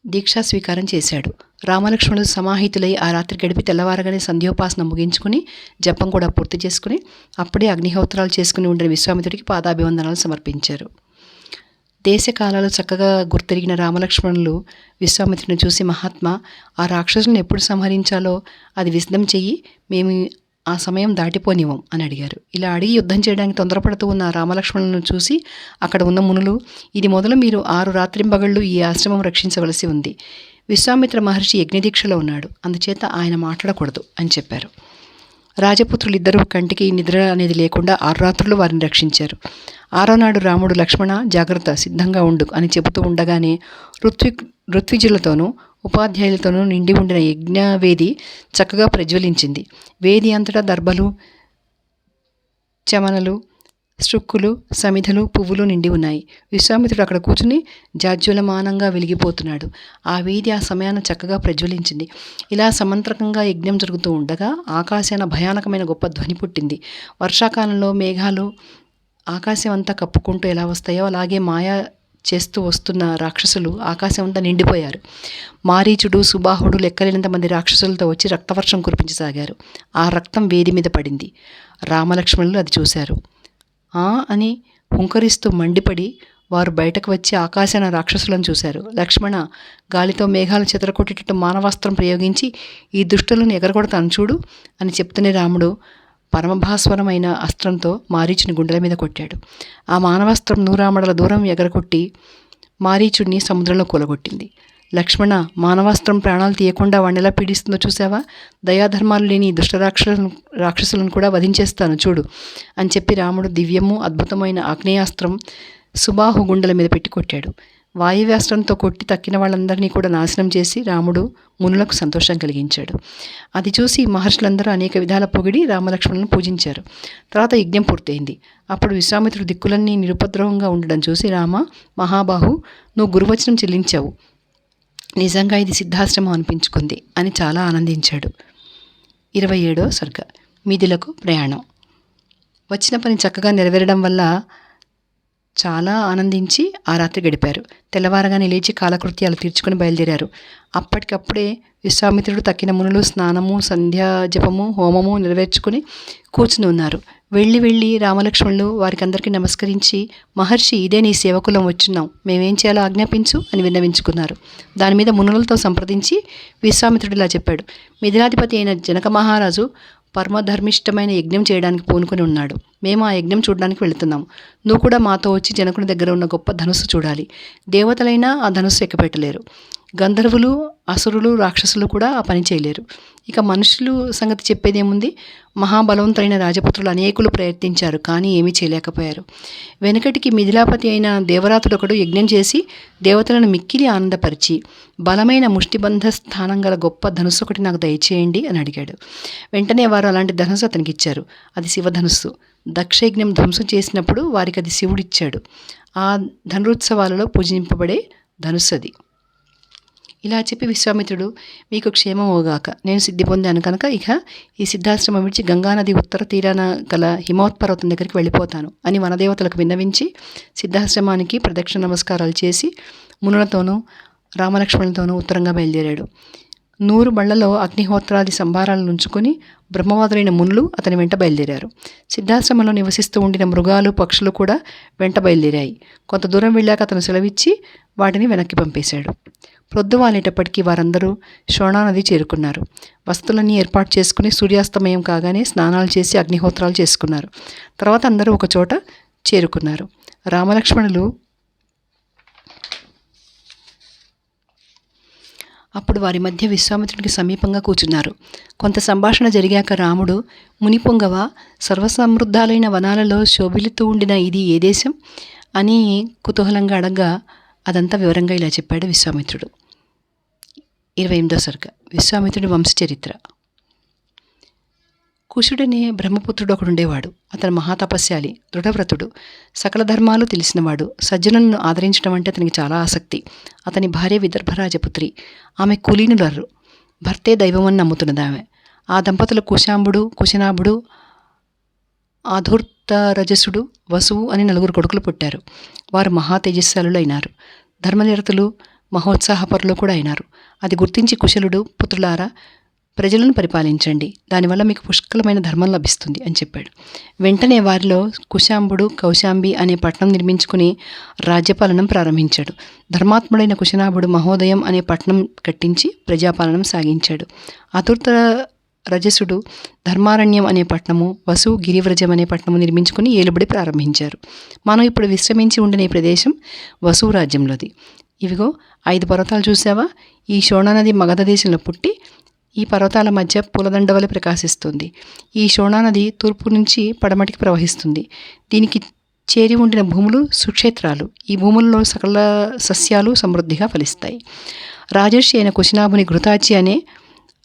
దీక్షా స్వీకారం చేశాడు. రామలక్ష్మణుడు సమాహితులై ఆ రాత్రి గడిపి తెల్లవారగానే సంధ్యోపాసన ముగించుకుని జపం కూడా పూర్తి చేసుకుని అప్పుడే అగ్నిహోత్రాలు చేసుకుని ఉండిన విశ్వామిత్రుడికి పాదాభివందనాలు సమర్పించారు. దేశకాలాలు చక్కగా గుర్తెరిగిన రామలక్ష్మణులు విశ్వామిత్రుడిని చూసి, మహాత్మా, ఆ రాక్షసులను ఎప్పుడు సంహరించాలో అది విశదం చెయ్యి, మేము ఆ సమయం దాటిపోనివ్వం అని అడిగారు. ఇలా అడిగి యుద్ధం చేయడానికి తొందరపడుతూ ఉన్న రామలక్ష్మణులను చూసి అక్కడ ఉన్న మునులు, ఇది మొదలు మీరు 6 రాత్రింబగళ్ళు ఈ ఆశ్రమం రక్షించవలసి ఉంది. విశ్వామిత్ర మహర్షి యజ్ఞదీక్షలో ఉన్నాడు, అందుచేత ఆయన మాట్లాడకూడదు అని చెప్పారు. రాజపుత్రులిద్దరూ కంటికి నిద్ర అనేది లేకుండా 6 రాత్రులు వారిని రక్షించారు. 6వ నాడు రాముడు, లక్ష్మణ, జాగ్రత్త, సిద్ధంగా ఉండు అని చెబుతూ ఉండగానే ఋత్విజులతోనూ ఉపాధ్యాయులతోనూ నిండి ఉండిన యజ్ఞవేది చక్కగా ప్రజ్వలించింది. వేది అంతటా దర్భలు, చమనలు, శృక్కులు, సమిధలు, పువ్వులు నిండి ఉన్నాయి. విశ్వామిత్రుడు అక్కడ కూర్చుని జాజ్వలమానంగా వెలిగిపోతున్నాడు. ఆ వీధి ఆ సమయాన చక్కగా ప్రజ్వలించింది. ఇలా సమంత్రకంగా యజ్ఞం జరుగుతూ ఉండగా ఆకాశాన భయానకమైన గొప్ప ధ్వని పుట్టింది. వర్షాకాలంలో మేఘాలు ఆకాశం అంతా కప్పుకుంటూ ఎలా వస్తాయో అలాగే మాయా చేస్తూ వస్తున్న రాక్షసులు ఆకాశం అంతా నిండిపోయారు. మారీచుడు, సుబాహుడు లెక్కలేనంత మంది రాక్షసులతో వచ్చి రక్తవర్షం కురిపించసాగారు. ఆ రక్తం వేది మీద పడింది. రామలక్ష్మణులు అది చూశారు. అని హుంకరిస్తూ మండిపడి వారు బయటకు వచ్చి ఆకాశాన రాక్షసులను చూశారు. లక్ష్మణ, గాలితో మేఘాలు చెదరకొట్టేటట్టు మానవాస్త్రం ప్రయోగించి ఈ దుష్టులను ఎగరగొడతాను చూడు అని చెప్తూనే రాముడు పరమభాస్వరమైన అస్త్రంతో మారీచుని గుండెల మీద కొట్టాడు. ఆ మానవాస్త్రం 100 ఆమడల దూరం ఎగరకొట్టి మారీచుడిని సముద్రంలో కూలగొట్టింది. లక్ష్మణ, మానవాస్త్రం ప్రాణాలు తీయకుండా వాణ్ణెలా పీడిస్తుందో చూసావా? దయాధర్మాలు లేని ఈ రాక్షసులను కూడా వధించేస్తాను చూడు అని చెప్పి రాముడు దివ్యము అద్భుతమైన ఆగ్నేయాస్త్రం సుబాహు గుండెల మీద పెట్టి కొట్టాడు. వాయువ్యాస్త్రంతో కొట్టి తక్కిన వాళ్ళందరినీ కూడా నాశనం చేసి రాముడు మునులకు సంతోషం కలిగించాడు. అది చూసి మహర్షులందరూ అనేక విధాల పొగిడి రామలక్ష్మణులను పూజించారు. తర్వాత యజ్ఞం పూర్తయింది. అప్పుడు విశ్వామిత్రుడు దిక్కులన్నీ నిరుపద్రవంగా ఉండడం చూసి, రామ మహాబాహు, నువ్వు గురువచనం చెల్లించావు, నిజంగా ఇది సిద్ధాశ్రమం అనిపించుకుంది అని చాలా ఆనందించాడు. 27వ సర్గ. మిథిలకు ప్రయాణం. వచ్చిన పని చక్కగా నెరవేరడం వల్ల చాలా ఆనందించి ఆ రాత్రి గడిపారు. తెల్లవారగానే లేచి కాలకృత్యాలు తీర్చుకుని బయలుదేరారు. అప్పటికప్పుడే విశ్వామిత్రుడు తక్కిన మునులు స్నానము, సంధ్యా జపము, హోమము నెరవేర్చుకుని కూర్చుని ఉన్నారు. వెళ్ళి రామలక్ష్మణులు వారికందరికీ నమస్కరించి, మహర్షి, ఇదే నీ సేవకులం వచ్చున్నాం, మేమేం చేయాలో ఆజ్ఞాపించు అని విన్నవించుకున్నారు. దాని మీద మునులతో సంప్రదించి విశ్వామిత్రుడు ఇలా చెప్పాడు. మిథిలాధిపతి అయిన జనక మహారాజు పరమధర్మిష్టమైన యజ్ఞం చేయడానికి పూనుకొని ఉన్నాడు. మేము ఆ యజ్ఞం చూడడానికి వెళుతున్నాం. నువ్వు కూడా మాతో వచ్చి జనకుని దగ్గర ఉన్న గొప్ప ధనుస్సు చూడాలి. దేవతలైనా ఆ ధనుస్సు ఎక్కపెట్టలేరు. గంధర్వులు, అసురులు, రాక్షసులు కూడా ఆ పని చేయలేరు. ఇక మనుషులు సంగతి చెప్పేదేముంది? మహాబలవంతులైన రాజపుత్రులు అనేకులు ప్రయత్నించారు, కానీ ఏమీ చేయలేకపోయారు. వెనకటికి మిథిలాపతి అయిన దేవరాతుడొకడు యజ్ఞం చేసి దేవతలను మిక్కిలి ఆనందపరిచి బలమైన ముష్టిబంధ స్థానం గల గొప్ప ధనుస్సు ఒకటి నాకు దయచేయండి అని అడిగాడు. వెంటనే వారు అలాంటి ధనుస్సు అతనికి ఇచ్చారు. అది శివధనుస్సు. దక్షయజ్ఞం ధ్వంసం చేసినప్పుడు వారికి అది శివుడిచ్చాడు. ఆ ధనురుత్సవాలలో పూజింపబడే ధనుస్సు అది. ఇలా చెప్పి విశ్వామిత్రుడు, మీకు క్షేమమోగాక, నేను సిద్ధి పొందాను కనుక ఇక ఈ సిద్ధాశ్రమం విడిచి గంగానది ఉత్తర తీరాన గల హిమవత్పర్వతం దగ్గరికి వెళ్ళిపోతాను అని వనదేవతలకు విన్నవించి సిద్ధాశ్రమానికి ప్రదక్షిణ నమస్కారాలు చేసి మునులతోనూ రామలక్ష్మణులతోనూ ఉత్తరంగా బయలుదేరాడు. 100 బళ్లలో అగ్నిహోత్రాది సంభారాలను ఉంచుకొని బ్రహ్మవాదులైన మునులు అతని వెంట బయలుదేరారు. సిద్ధాశ్రమంలో నివసిస్తూ ఉండిన మృగాలు, పక్షులు కూడా వెంట బయలుదేరాయి. కొంత దూరం వెళ్ళాక అతను సెలవిచ్చి వాటిని వెనక్కి పంపేశాడు. ప్రొద్దువాలేటప్పటికీ వారందరూ శోణానది చేరుకున్నారు. వసతులన్నీ ఏర్పాటు చేసుకుని సూర్యాస్తమయం కాగానే స్నానాలు చేసి అగ్నిహోత్రాలు చేసుకున్నారు. తర్వాత అందరూ ఒక చోట చేరుకున్నారు. రామలక్ష్మణులు అప్పుడు వారి మధ్య విశ్వామిత్రుడికి సమీపంగా కూర్చున్నారు. కొంత సంభాషణ జరిగాక రాముడు, మునిపొంగవ, సర్వసమృద్ధాలైన వనాలలో శోభిల్లుతూ ఉండిన ఇది ఏ దేశం అని కుతూహలంగా అడగ్గా అదంతా వివరంగా ఇలా చెప్పాడు విశ్వామిత్రుడు. 28వ సర్గ. విశ్వామిత్రుడి వంశచరిత్ర. కుశుడనే బ్రహ్మపుత్రుడు ఒకడుండేవాడు. అతను మహాతపస్యాలి, దృఢవ్రతుడు, సకల ధర్మాలు తెలిసినవాడు. సజ్జనులను ఆదరించడం అంటే అతనికి చాలా ఆసక్తి. అతని భార్య విదర్భరాజపుత్రి. ఆమె కులీనులరు. భర్తే దైవమని నమ్ముతున్నదామె. ఆ దంపతులు కుశాంబుడు, కుశనాభుడు, ఆధూర్తరజసుడు, వసువు అని 4 కొడుకులు పుట్టారు. వారు మహా తేజస్శాలులు అయినారు. ధర్మనిరతులు, మహోత్సాహపరులు కూడా అయినారు. అది గుర్తించి కుశలుడు, పుత్రులారా, ప్రజలను పరిపాలించండి, దానివల్ల మీకు పుష్కలమైన ధర్మం లభిస్తుంది అని చెప్పాడు. వెంటనే వారిలో కుశాంబుడు కౌశాంబి అనే పట్టణం నిర్మించుకుని రాజ్యపాలనం ప్రారంభించాడు. ధర్మాత్ముడైన కుశనాభుడు మహోదయం అనే పట్టణం కట్టించి ప్రజాపాలనం సాగించాడు. ఆతుర్త రజసుడు ధర్మారణ్యం అనే పట్టణము, వసువు గిరివ్రజం అనే పట్టణము నిర్మించుకుని ఏలుబడి ప్రారంభించారు. మనం ఇప్పుడు విశ్రమించి ఉండిన ఈ ప్రదేశం వసువు రాజ్యంలోది. ఇవిగో 5 పర్వతాలు చూసావా? ఈ శోణానది మగధ దేశంలో పుట్టి ఈ పర్వతాల మధ్య పూలదండవలె ప్రకాశిస్తుంది. ఈ శోణానది తూర్పు నుంచి పడమటికి ప్రవహిస్తుంది. దీనికి చేరి ఉండిన భూములు సుక్షేత్రాలు. ఈ భూములలో సకల సస్యాలు సమృద్ధిగా ఫలిస్తాయి. రాజర్షి అయిన కుశనాభుని ఘృతాచి అనే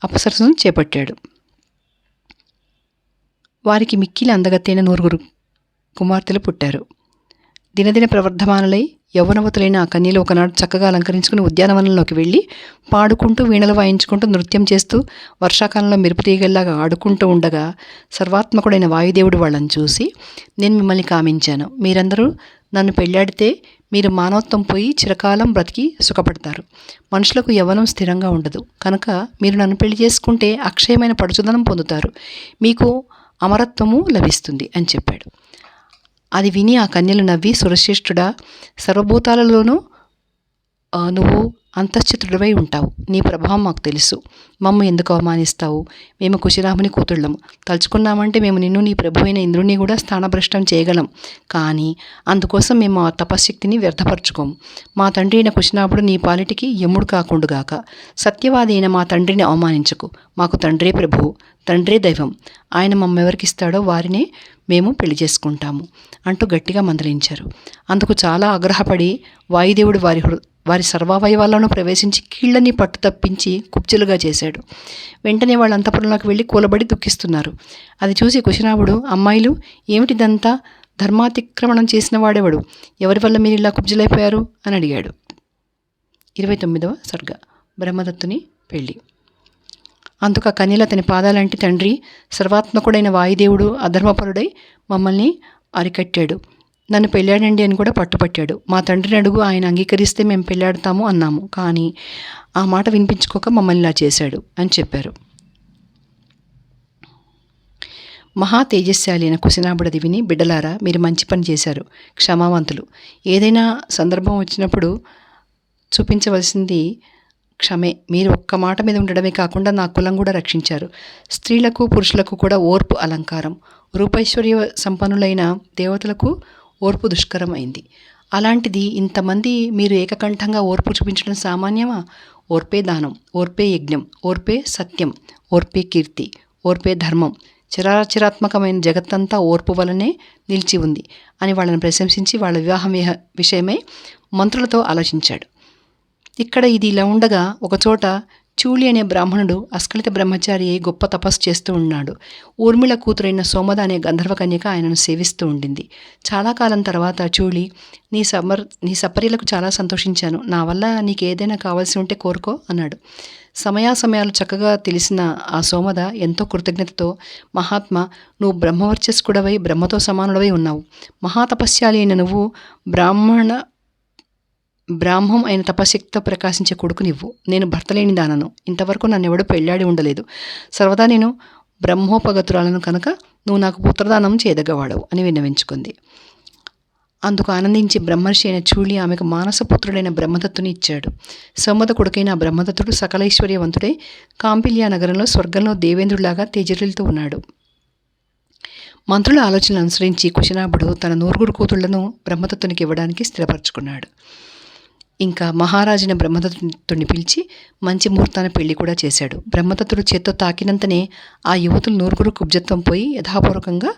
అపసరసను చేపట్టాడు. వారికి మిక్కిలి అందగత్తైన 9 కుమార్తెలు పుట్టారు. దినదిన ప్రవర్ధమానులై యౌవనవతులైన ఆ కన్యలు ఒకనాడు చక్కగా అలంకరించుకుని ఉద్యానవనంలోకి వెళ్ళి పాడుకుంటూ, వీణలు వాయించుకుంటూ, నృత్యం చేస్తూ, వర్షాకాలంలో మెరుపు తీగల్లాగా ఆడుకుంటూ ఉండగా సర్వాత్మకుడైన వాయుదేవుడు వాళ్ళని చూసి, నేను మిమ్మల్ని కామించాను. మీరందరూ నన్ను పెళ్ళాడితే మీరు మానవత్వం పోయి చిరకాలం బ్రతికి సుఖపడతారు. మనుషులకు యవ్వనం స్థిరంగా ఉండదు. కనుక మీరు నన్ను పెళ్లి చేసుకుంటే అక్షయమైన పడుచుదనం పొందుతారు. మీకు అమరత్వము లభిస్తుంది అని చెప్పాడు. అది విని ఆ కన్యలు నవ్వి, సురశ్రేష్ఠుడా, సర్వభూతాలలోనూ నువ్వు అంతశ్చితుడివై ఉంటావు. నీ ప్రభావం మాకు తెలుసు. మమ్ము ఎందుకు అవమానిస్తావు? మేము కుశిరాముని కూతుళ్ళము. తలుచుకున్నామంటే మేము నిన్ను, నీ ప్రభు అయిన ఇంద్రుని కూడా స్థానభ్రష్టం చేయగలం. కానీ అందుకోసం మేము ఆ తపశ్శక్తిని వ్యర్థపరచుకోము. మా తండ్రి అయిన కుశినాభుడు నీ పాలిటికి యముడు కాకుండుగాక. సత్యవాది అయిన మా తండ్రిని అవమానించకు. మాకు తండ్రే ప్రభువు, తండ్రే దైవం. ఆయన మమ్మెవరికిస్తాడో వారినే మేము పెళ్లి చేసుకుంటాము అంటూ గట్టిగా మందలించారు. అందుకు చాలా ఆగ్రహపడి వాయుదేవుడు వారి సర్వావయవాలను ప్రవేశించి కీళ్ళని పట్టు తప్పించి కుబ్జలుగా చేశాడు. వెంటనే వాళ్ళ అంతఃపురంలోకి వెళ్ళి కూలబడి దుఃఖిస్తున్నారు. అది చూసి కుశినాభుడు, అమ్మాయిలు, ఏమిటిదంతా? ధర్మాతిక్రమణం చేసిన వాడెవడు? ఎవరి వల్ల మీరు ఇలా కుబ్జలైపోయారు అని అడిగాడు. 29వ సర్గ. బ్రహ్మదత్తుని పెళ్ళి. అందుకు ఆ కన్యలు అతని పాదాలంటి, తండ్రి, సర్వాత్మకుడైన వాయుదేవుడు అధర్మపరుడై మమ్మల్ని అరికట్టాడు. నన్ను పెళ్ళాడండి అని కూడా పట్టుపట్టాడు. మా తండ్రిని అడుగు, ఆయన అంగీకరిస్తే మేము పెళ్ళాడతాము అన్నాము. కానీ ఆ మాట వినిపించుకోక మమ్మల్ని ఇలా చేశాడు అని చెప్పారు. మహా తేజస్శాలి అయిన కుశినాభుడది విని, బిడ్డలారా, మీరు మంచి పని చేశారు, క్షమావంతులు. ఏదైనా సందర్భం వచ్చినప్పుడు చూపించవలసింది క్షమే. మీరు ఒక్క మాట మీద ఉండడమే కాకుండా నా కులం కూడా రక్షించారు. స్త్రీలకు పురుషులకు కూడా ఓర్పు అలంకారం. రూపైశ్వర్య సంపన్నులైన దేవతలకు ఓర్పు దుష్కరం అయింది. అలాంటిది ఇంతమంది మీరు ఏకకంఠంగా ఓర్పు చూపించడం సామాన్యమా? ఓర్పే దానం, ఓర్పే యజ్ఞం, ఓర్పే సత్యం, ఓర్పే కీర్తి, ఓర్పే ధర్మం. చరాచరాత్మకమైన జగత్తంతా ఓర్పు వలనే నిలిచి ఉంది అని వాళ్ళని ప్రశంసించి వాళ్ళ వివాహం విషయమై మంత్రులతో ఆలోచించాడు. ఇక్కడ ఇది ఇలా ఉండగా ఒకచోట చూలి అనే బ్రాహ్మణుడు అస్ఖలిత బ్రహ్మచారి అయి గొప్ప తపస్సు చేస్తూ ఉన్నాడు. ఊర్మిళ కూతురైన సోమద అనే గంధర్వ కన్యక ఆయనను సేవిస్తూ ఉండింది. చాలా కాలం తర్వాత చూలి, నీ సపర్యలకు చాలా సంతోషించాను. నా వల్ల నీకు ఏదైనా కావాల్సి ఉంటే కోరుకో అన్నాడు. సమయాలు చక్కగా తెలిసిన ఆ సోమద ఎంతో కృతజ్ఞతతో, మహాత్మా, నువ్వు బ్రహ్మవర్చస్కుడవై బ్రహ్మతో సమానుడవై ఉన్నావు. మహాతపస్యాలి అయిన నువ్వు బ్రాహ్మం అయిన తపశక్తితో ప్రకాశించే కొడుకు నువ్వు. నేను భర్తలేని దానను. ఇంతవరకు నన్నెవడూ పెళ్ళాడి ఉండలేదు. సర్వదా నేను బ్రహ్మోపగతురాలను కనుక నువ్వు నాకు పుత్రదానం చేయదగ్గవాడవు అని విన్నవించుకుంది. అందుకు ఆనందించి బ్రహ్మర్షి అయిన చూలి ఆమెకు మానసపుత్రుడైన బ్రహ్మదత్తుని ఇచ్చాడు. సోమద కొడుకైన ఆ బ్రహ్మదత్తుడు సకలైశ్వర్యవంతుడై కాంపిల్య నగరంలో స్వర్గంలో దేవేంద్రులాగా తేజరిల్లుతూ ఉన్నాడు. మంత్రుల ఆలోచనలు అనుసరించి కుశినాభుడు తన 9 కూతుళ్లను బ్రహ్మదత్తునికి ఇవ్వడానికి స్థిరపరచుకున్నాడు. ఇంకా మహారాజున బ్రహ్మదత్తుడిని పిలిచి మంచి ముహూర్తాన పెళ్లి కూడా చేశాడు. బ్రహ్మదత్తుడు చేత్తో తాకినంతనే ఆ యువతులు 9 కుబ్జత్వం పోయి యథాపూర్వకంగా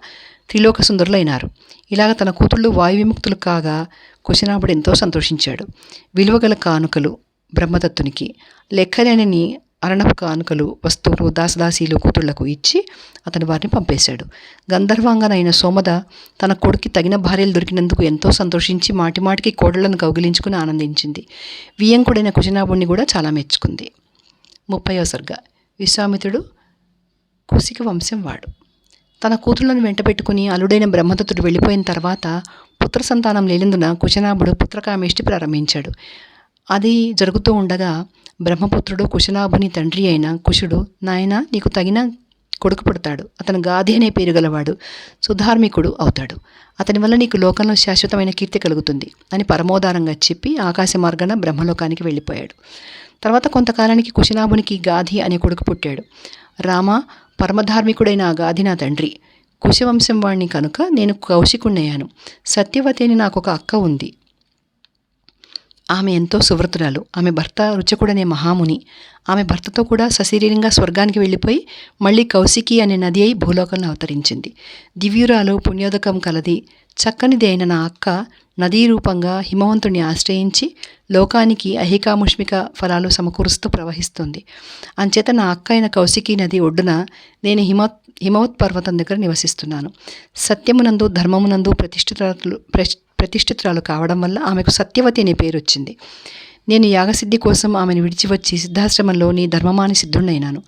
త్రిలోక సుందరులైనారు. ఇలాగ తన కూతుళ్ళు వాయువిముక్తులు కాగా కుశినాభుడు ఎంతో సంతోషించాడు. విలువగల కానుకలు బ్రహ్మదత్తునికి, లెక్కలేని అరణపు కానుకలు, వస్తువులు దాసదాసీలు కూతుళ్లకు ఇచ్చి అతని వారిని పంపేశాడు. గంధర్వాంగన అయిన సోమద తన కొడుక్కి తగిన భార్యలు దొరికినందుకు ఎంతో సంతోషించి మాటిమాటికి కోడళ్లను కౌగిలించుకుని ఆనందించింది. వియ్యంకుడైన కుశినాభుడిని కూడా చాలా మెచ్చుకుంది. 30వ సర్గ. విశ్వామిత్రుడు కుశిక వంశం వాడు. తన కూతుళ్లను వెంటబెట్టుకుని అల్లుడైన బ్రహ్మదత్తుడు వెళ్ళిపోయిన తర్వాత పుత్ర సంతానం లేనందున కుశనాభుడు పుత్రకామేష్టి ప్రారంభించాడు. అది జరుగుతూ ఉండగా బ్రహ్మపుత్రుడు కుశనాభుని తండ్రి అయిన కుశుడు, నాయన, నీకు తగిన కొడుకు పుడతాడు. అతను గాధి అనే పేరు గలవాడు, సుధార్మికుడు అవుతాడు. అతని వల్ల నీకు లోకంలో శాశ్వతమైన కీర్తి కలుగుతుంది అని పరమోదారంగా చెప్పి ఆకాశ మార్గాన బ్రహ్మలోకానికి వెళ్ళిపోయాడు. తర్వాత కొంతకాలానికి కుశనాభునికి గాధి అనే కొడుకు పుట్టాడు. రామ, పరమధార్మికుడైన ఆ గాధి నా తండ్రి. కుశవంశం వాణ్ణి కనుక నేను కౌశికుణ్ణయ్యాను. సత్యవతి అని నాకు ఒక అక్క ఉంది. ఆమె ఎంతో సువ్రతురాలు. ఆమె భర్త రుచకుడనే మహాముని. ఆమె భర్తతో కూడా సశరీరంగా స్వర్గానికి వెళ్ళిపోయి మళ్ళీ కౌశికి అనే నది అయి భూలోకంలో అవతరించింది. దివ్యురాలు, పుణ్యోదకం కలది, చక్కనిది అయిన నా అక్క నదీ రూపంగా హిమవంతుని ఆశ్రయించి లోకానికి అహికాముష్మిక ఫలాలు సమకూరుస్తూ ప్రవహిస్తుంది. అంచేత నా అక్క అయిన కౌశికీ నది ఒడ్డున నేను హిమవత్ పర్వతం దగ్గర నివసిస్తున్నాను. సత్యమునందు ధర్మమునందు ప్రతిష్ఠితురాలు కావడం వల్ల ఆమెకు సత్యవతి అనే పేరు వచ్చింది. నేను యాగసిద్ధి కోసం ఆమెను విడిచి వచ్చి సిద్ధాశ్రమంలో నీ ధర్మమాని సిద్ధుడైనాను.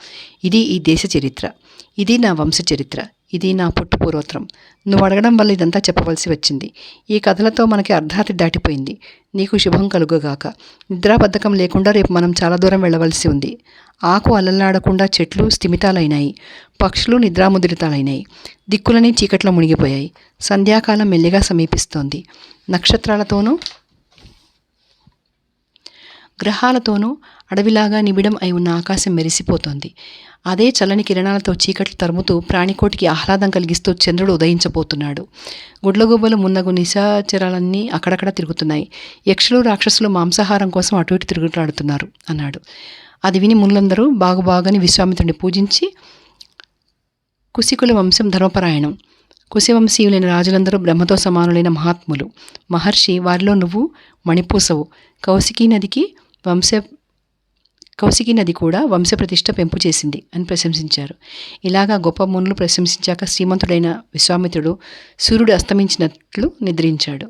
ఇది ఈ దేశ చరిత్ర. ఇది నా వంశ చరిత్ర. ఇది నా పుట్టు పూర్వోత్తరం. నువ్వు అడగడం వల్ల ఇదంతా చెప్పవలసి వచ్చింది. ఈ కథలతో మనకి అర్ధరాత్రి దాటిపోయింది. నీకు శుభం కలుగుగాక. నిద్రాబద్ధకం లేకుండా రేపు మనం చాలా దూరం వెళ్ళవలసి ఉంది. ఆకు అల్లలాడకుండా చెట్లు స్థిమితాలైనాయి. పక్షులు నిద్రాముద్రితాలైనాయి. దిక్కులని చీకట్లో మునిగిపోయాయి. సంధ్యాకాలం మెల్లిగా సమీపిస్తోంది. నక్షత్రాలతోనూ గ్రహాలతోనూ అడవిలాగా నిబిడం అయి ఉన్న ఆకాశం మెరిసిపోతోంది. అదే చల్లని కిరణాలతో చీకట్లు తరుముతూ ప్రాణికోటికి ఆహ్లాదం కలిగిస్తూ చంద్రుడు ఉదయించబోతున్నాడు. గుడ్లగూబలు మున్నగు నిశాచరాలన్నీ అక్కడక్కడ తిరుగుతున్నాయి. యక్షులు రాక్షసులు మాంసాహారం కోసం అటు ఇటు తిరుగులాడుతున్నారు అన్నాడు. అది విని మునులందరూ బాగుబాగని విశ్వామిత్రుడిని పూజించి, కుశికుల వంశం ధర్మపరాయణం. కుశవంశీయులైన రాజులందరూ బ్రహ్మతో సమానులైన మహాత్ములు. మహర్షి, వారిలో నువ్వు మణిపూసవు. కౌశికీ నది కూడా వంశప్రతిష్ఠ పెంపు చేసింది అని ప్రశంసించారు. ఇలాగా గొప్ప మునులు ప్రశంసించాక శ్రీమంతుడైన విశ్వామిత్రుడు సూర్యుడు అస్తమించినట్లు నిద్రించాడు.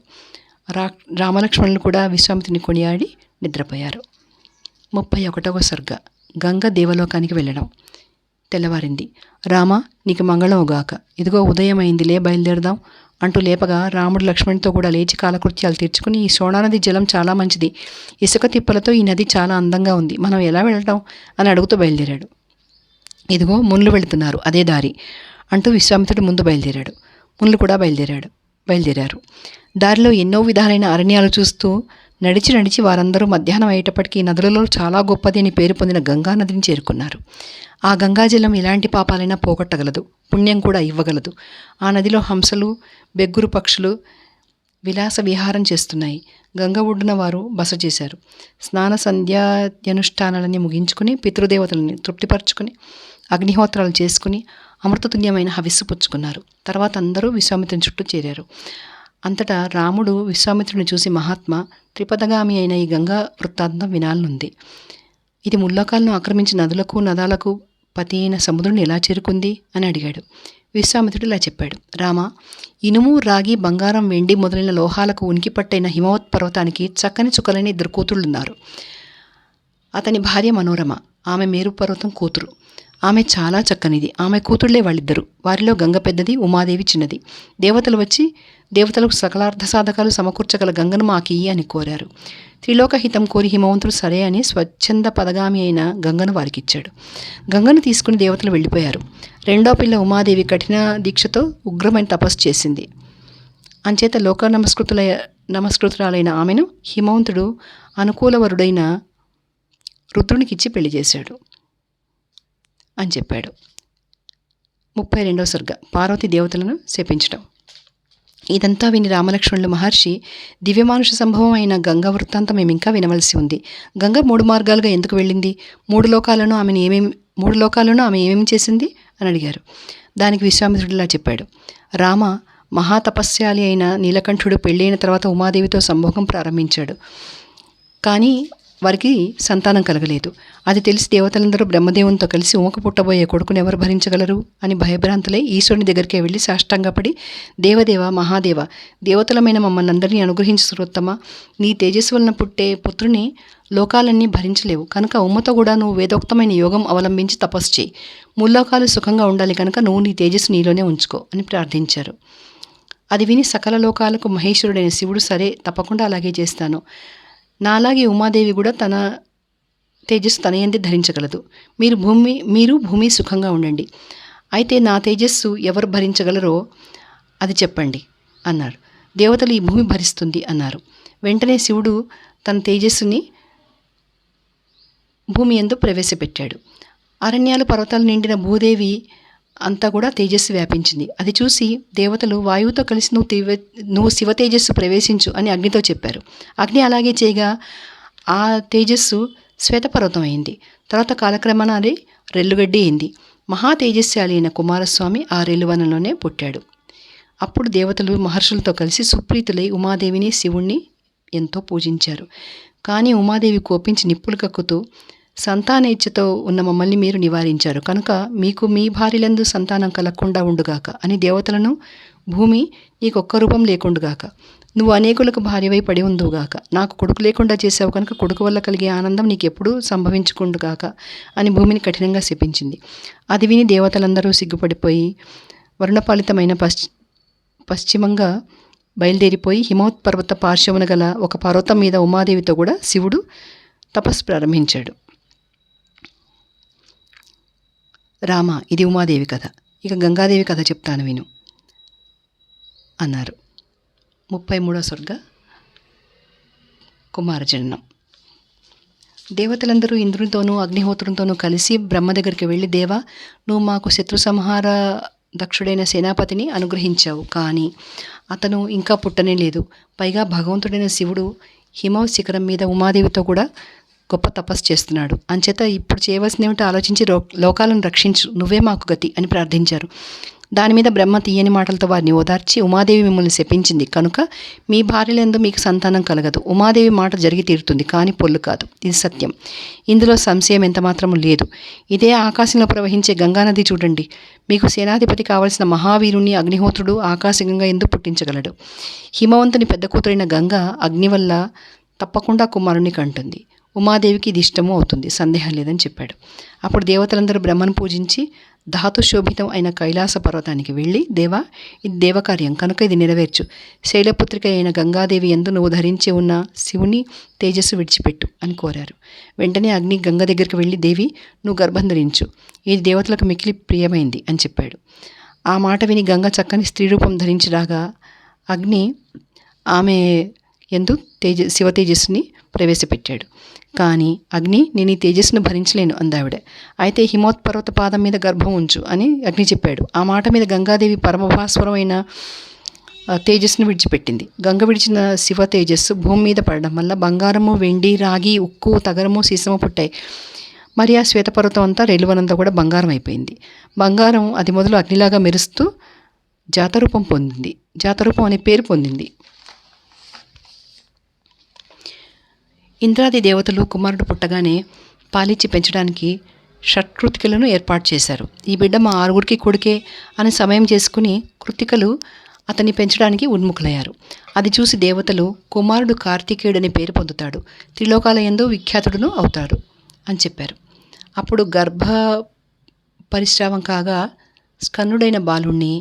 రామలక్ష్మణులు కూడా విశ్వామిత్రుని కొనియాడి నిద్రపోయారు. 31వ సర్గ. గంగ దేవలోకానికి వెళ్ళడం. తెల్లవారింది. రామ, నీకు మంగళముగాక. ఇదిగో ఉదయమైందిలే, బయలుదేరదాం అంటూ లేపగా రాముడు లక్ష్మణుడితో కూడా లేచి కాలకృత్యాలు తీర్చుకుని, ఈ సోనానది జలం చాలా మంచిది. ఇసుక తిప్పలతో ఈ నది చాలా అందంగా ఉంది. మనం ఎలా వెళ్ళటం అని అడుగుతూ బయలుదేరాడు. ఇదిగో మునులు వెళుతున్నారు, అదే దారి అంటూ విశ్వామిత్రుడు ముందు బయలుదేరాడు. మునులు కూడా బయలుదేరారు. దారిలో ఎన్నో విధాలైన అరణ్యాలు చూస్తూ నడిచి వారందరూ మధ్యాహ్నం అయ్యేటప్పటికీ నదులలో చాలా గొప్పది అని పేరు పొందిన గంగా నదిని చేరుకున్నారు. ఆ గంగాజలం ఎలాంటి పాపాలైనా పోగొట్టగలదు, పుణ్యం కూడా ఇవ్వగలదు. ఆ నదిలో హంసలు, బెగ్గురు పక్షులు విలాస విహారం చేస్తున్నాయి. గంగ ఒడ్డున వారు బస చేశారు. స్నాన సంధ్యానుష్ఠానాలన్నీ ముగించుకుని, పితృదేవతలని తృప్తిపరచుకుని, అగ్నిహోత్రాలు చేసుకుని, అమృతతుల్యమైన హవిస్సు పుచ్చుకున్నారు. తర్వాత అందరూ విశ్వామిత్రుని చుట్టూ చేరారు. అంతటా రాముడు విశ్వామిత్రుని చూసి, మహాత్మ, త్రిపదగామి అయిన ఈ గంగా వృత్తాంతం వినాలనుంది. ఇది ముల్లోకాలను ఆక్రమించి నదులకు నదాలకు పతి అయిన సముద్రుని ఎలా చేరుకుంది అని అడిగాడు. విశ్వామిత్రుడు ఇలా చెప్పాడు. రామ, ఇనుము, రాగి, బంగారం, వెండి మొదలైన లోహాలకు ఉనికి పట్టైన హిమవత్ పర్వతానికి చక్కని చుక్కలైన 2 కూతుళ్ళున్నారు. అతని భార్య మనోరమ, ఆమె మేరు పర్వతం కూతురు. ఆమె చాలా చక్కనిది. ఆమె కూతుళ్లే వాళ్ళిద్దరు. వారిలో గంగ పెద్దది, ఉమాదేవి చిన్నది. దేవతలకు సకలార్థ సాధకాలు సమకూర్చగల గంగను మాకియ్యి అని కోరారు. త్రిలోకహితం కోరి హిమవంతుడు సరే అని స్వచ్ఛంద పదగామి అయిన గంగను వారికిచ్చాడు. గంగను తీసుకుని దేవతలు వెళ్ళిపోయారు. రెండో పిల్ల ఉమాదేవి కఠిన దీక్షతో ఉగ్రమైన తపస్సు చేసింది. అంచేత లోక నమస్కృతురాలైన ఆమెను హిమవంతుడు అనుకూలవరుడైన రుద్రునికిచ్చి పెళ్లి చేశాడు అని చెప్పాడు. 32వ సర్గ. పార్వతీ దేవతలను శపించడం. ఇదంతా విని రామలక్ష్మణులు, మహర్షి, దివ్యమానుష సంభవం అయిన గంగ వృత్తాంతం మేము ఇంకా వినవలసి ఉంది. గంగ 3 మార్గాలుగా ఎందుకు వెళ్ళింది? 3 లోకాలను ఆమె ఏమేమి చేసింది అని అడిగారు. దానికి విశ్వామిత్రుడిలా చెప్పాడు. రామ, మహాతపస్యాలి అయిన నీలకంఠుడు పెళ్ళైన తర్వాత ఉమాదేవితో సంభోగం ప్రారంభించాడు. కానీ వారికి సంతానం కలగలేదు. అది తెలిసి దేవతలందరూ బ్రహ్మదేవునితో కలిసి ఉమకు పుట్టబోయే కొడుకుని ఎవరు భరించగలరు అని భయభ్రాంతులై ఈశ్వరుని దగ్గరికే వెళ్ళి సాష్టాంగపడి, దేవదేవ, మహాదేవ, దేవతలమైన మమ్మల్ని అందరినీ అనుగ్రహించు సర్వోత్తమ. నీ తేజస్సు వలన పుట్టే పుత్రుని లోకాలన్నీ భరించలేవు కనుక ఉమ్మతో కూడా నువ్వు వేదోక్తమైన యోగం అవలంబించి తపస్సు చేయి. ముల్లోకాలు సుఖంగా ఉండాలి కనుక నువ్వు నీ తేజస్సు నీలోనే ఉంచుకో అని ప్రార్థించారు. అది విని సకల లోకాలకు మహేశ్వరుడైన శివుడు, సరే, తప్పకుండా అలాగే చేస్తాను. నాలాగే ఉమాదేవి కూడా తన తేజస్సు తన యందే ధరించగలదు. మీరు భూమి సుఖంగా ఉండండి. అయితే నా తేజస్సు ఎవరు భరించగలరో అది చెప్పండి అన్నారు. దేవతలు ఈ భూమి భరిస్తుంది అన్నారు. వెంటనే శివుడు తన తేజస్సుని భూమి యందు ప్రవేశపెట్టాడు. అరణ్యాలు, పర్వతాలు నిండిన భూదేవి అంతా కూడా తేజస్సు వ్యాపించింది. అది చూసి దేవతలు వాయువుతో కలిసి నువ్వు శివ తేజస్సు ప్రవేశించు అని అగ్నితో చెప్పారు. అగ్ని అలాగే చేయగా ఆ తేజస్సు శ్వేతపర్వతం అయింది. తర్వాత కాలక్రమాన అది రెల్లుగడ్డి అయింది. మహా తేజస్శాలి అయిన కుమారస్వామి ఆ రెల్లువనంలోనే పుట్టాడు. అప్పుడు దేవతలు మహర్షులతో కలిసి సుప్రీతులై ఉమాదేవిని, శివుణ్ణి ఎంతో పూజించారు. కానీ ఉమాదేవి కోపించి నిప్పులు కక్కుతూ, సంతానేచ్ఛతో ఉన్న మమ్మల్ని మీరు నివారించారు కనుక మీకు మీ భార్యలందు సంతానం కలగకుండా ఉండుగాక అని దేవతలను, భూమి, నీకొక్క రూపం లేకుండుగాక, నువ్వు అనేకులకు భార్యవై పడి ఉందువుగాక, నాకు కొడుకు లేకుండా చేసావు కనుక కొడుకు వల్ల కలిగే ఆనందం నీకెప్పుడూ సంభవించుకుండుగాక అని భూమిని కఠినంగా శపించింది. అది విని దేవతలందరూ సిగ్గుపడిపోయి వర్ణపాలితమైన పశ్చిమంగా బయలుదేరిపోయి హిమవత్పర్వత పార్శ్వమున గల ఒక పర్వతం మీద ఉమాదేవితో కూడా శివుడు తపస్సు ప్రారంభించాడు. రామ, ఇది ఉమాదేవి కథ, ఇక గంగాదేవి కథ చెప్తాను విను అన్నారు. 33వ సర్గ కుమారజననం. దేవతలందరూ ఇంద్రునితోనూ అగ్నిహోత్రునితోనూ కలిసి బ్రహ్మ దగ్గరికి వెళ్ళి, దేవా, నువ్వు మాకు శత్రు సంహార దక్షుడైన సేనాపతిని అనుగ్రహించావు, కానీ అతను ఇంకా పుట్టనే లేదు. పైగా భగవంతుడైన శివుడు హిమవ శిఖరం మీద ఉమాదేవితో కూడా గొప్ప తపస్సు చేస్తున్నాడు. అంచేత ఇప్పుడు చేయవలసినవిటో ఆలోచించి లోకాలను రక్షించు, నువ్వే మాకు గతి అని ప్రార్థించారు. దాని మీద బ్రహ్మ తీయని మాటలతో వారిని ఓదార్చి, ఉమాదేవి మిమ్మల్ని శపించింది కనుక మీ భార్యలందు మీకు సంతానం కలగదు. ఉమాదేవి మాట జరిగి తీరుతుంది, కానీ పొల్లు కాదు. ఇది సత్యం, ఇందులో సంశయం ఎంతమాత్రము లేదు. ఇదే ఆకాశంలో ప్రవహించే గంగానది చూడండి. మీకు సేనాధిపతి కావలసిన మహావీరుణ్ణి అగ్నిహోత్రుడు ఆకాశగంగా ఎందుకు పుట్టించగలడు? హిమవంతుని పెద్ద కూతురైన గంగ అగ్ని వల్ల తప్పకుండా కుమారుని కంటుంది. ఉమాదేవికి ఇది ఇష్టము అవుతుంది, సందేహం లేదని చెప్పాడు. అప్పుడు దేవతలందరూ బ్రహ్మను పూజించి ధాతుశోభితం అయిన కైలాస పర్వతానికి వెళ్ళి, దేవా, ఇది దేవకార్యం కనుక ఇది నెరవేర్చు. శైలపుత్రిక అయిన గంగాదేవి యందు నువ్వు ధరించి ఉన్న శివుని తేజస్సు విడిచిపెట్టు అని కోరారు. వెంటనే అగ్ని గంగ దగ్గరికి వెళ్ళి, దేవి, నువ్వు గర్భం ధరించు, ఇది దేవతలకు మిక్కిలి ప్రియమైంది అని చెప్పాడు. ఆ మాట విని గంగ చక్కని స్త్రీ రూపం ధరించి రాగా అగ్ని ఆమె యందు శివ తేజస్సుని ప్రవేశపెట్టాడు. కానీ అగ్ని, నేను ఈ తేజస్సును భరించలేను అందావిడ. అయితే హిమోత్పర్వత పాదం మీద గర్భం ఉంచు అని అగ్ని చెప్పాడు. ఆ మాట మీద గంగాదేవి పరమభాస్వరమైన తేజస్సును విడిచిపెట్టింది. గంగ విడిచిన శివ తేజస్సు భూమి మీద పడడం వల్ల బంగారము, వెండి, రాగి, ఉక్కు, తగరము, సీసము పుట్టాయి. మరి ఆ శ్వేతపర్వతం అంతా రేలువనంతా కూడా బంగారం అయిపోయింది. బంగారం అది మొదలు అగ్నిలాగా మెరుస్తూ జాతరూపం పొందింది. జాతరూపం అనే పేరు పొందింది. ఇంద్రాది దేవతలు కుమారుడు పుట్టగానే పాలిచ్చి పెంచడానికి షట్కృతికలను ఏర్పాటు చేశారు. ఈ బిడ్డ మా 6గురికి కొడుకే అని సమయం చేసుకుని కృతికలు అతన్ని పెంచడానికి ఉన్ముఖులయ్యారు. అది చూసి దేవతలు, కుమారుడు కార్తికేయుడని పేరు పొందుతాడు, త్రిలోకాలయందు విఖ్యాతుడును అవుతాడు అని చెప్పారు. అప్పుడు గర్భ పరిశ్రావం కాగా స్కన్నుడైన బాలుణ్ణి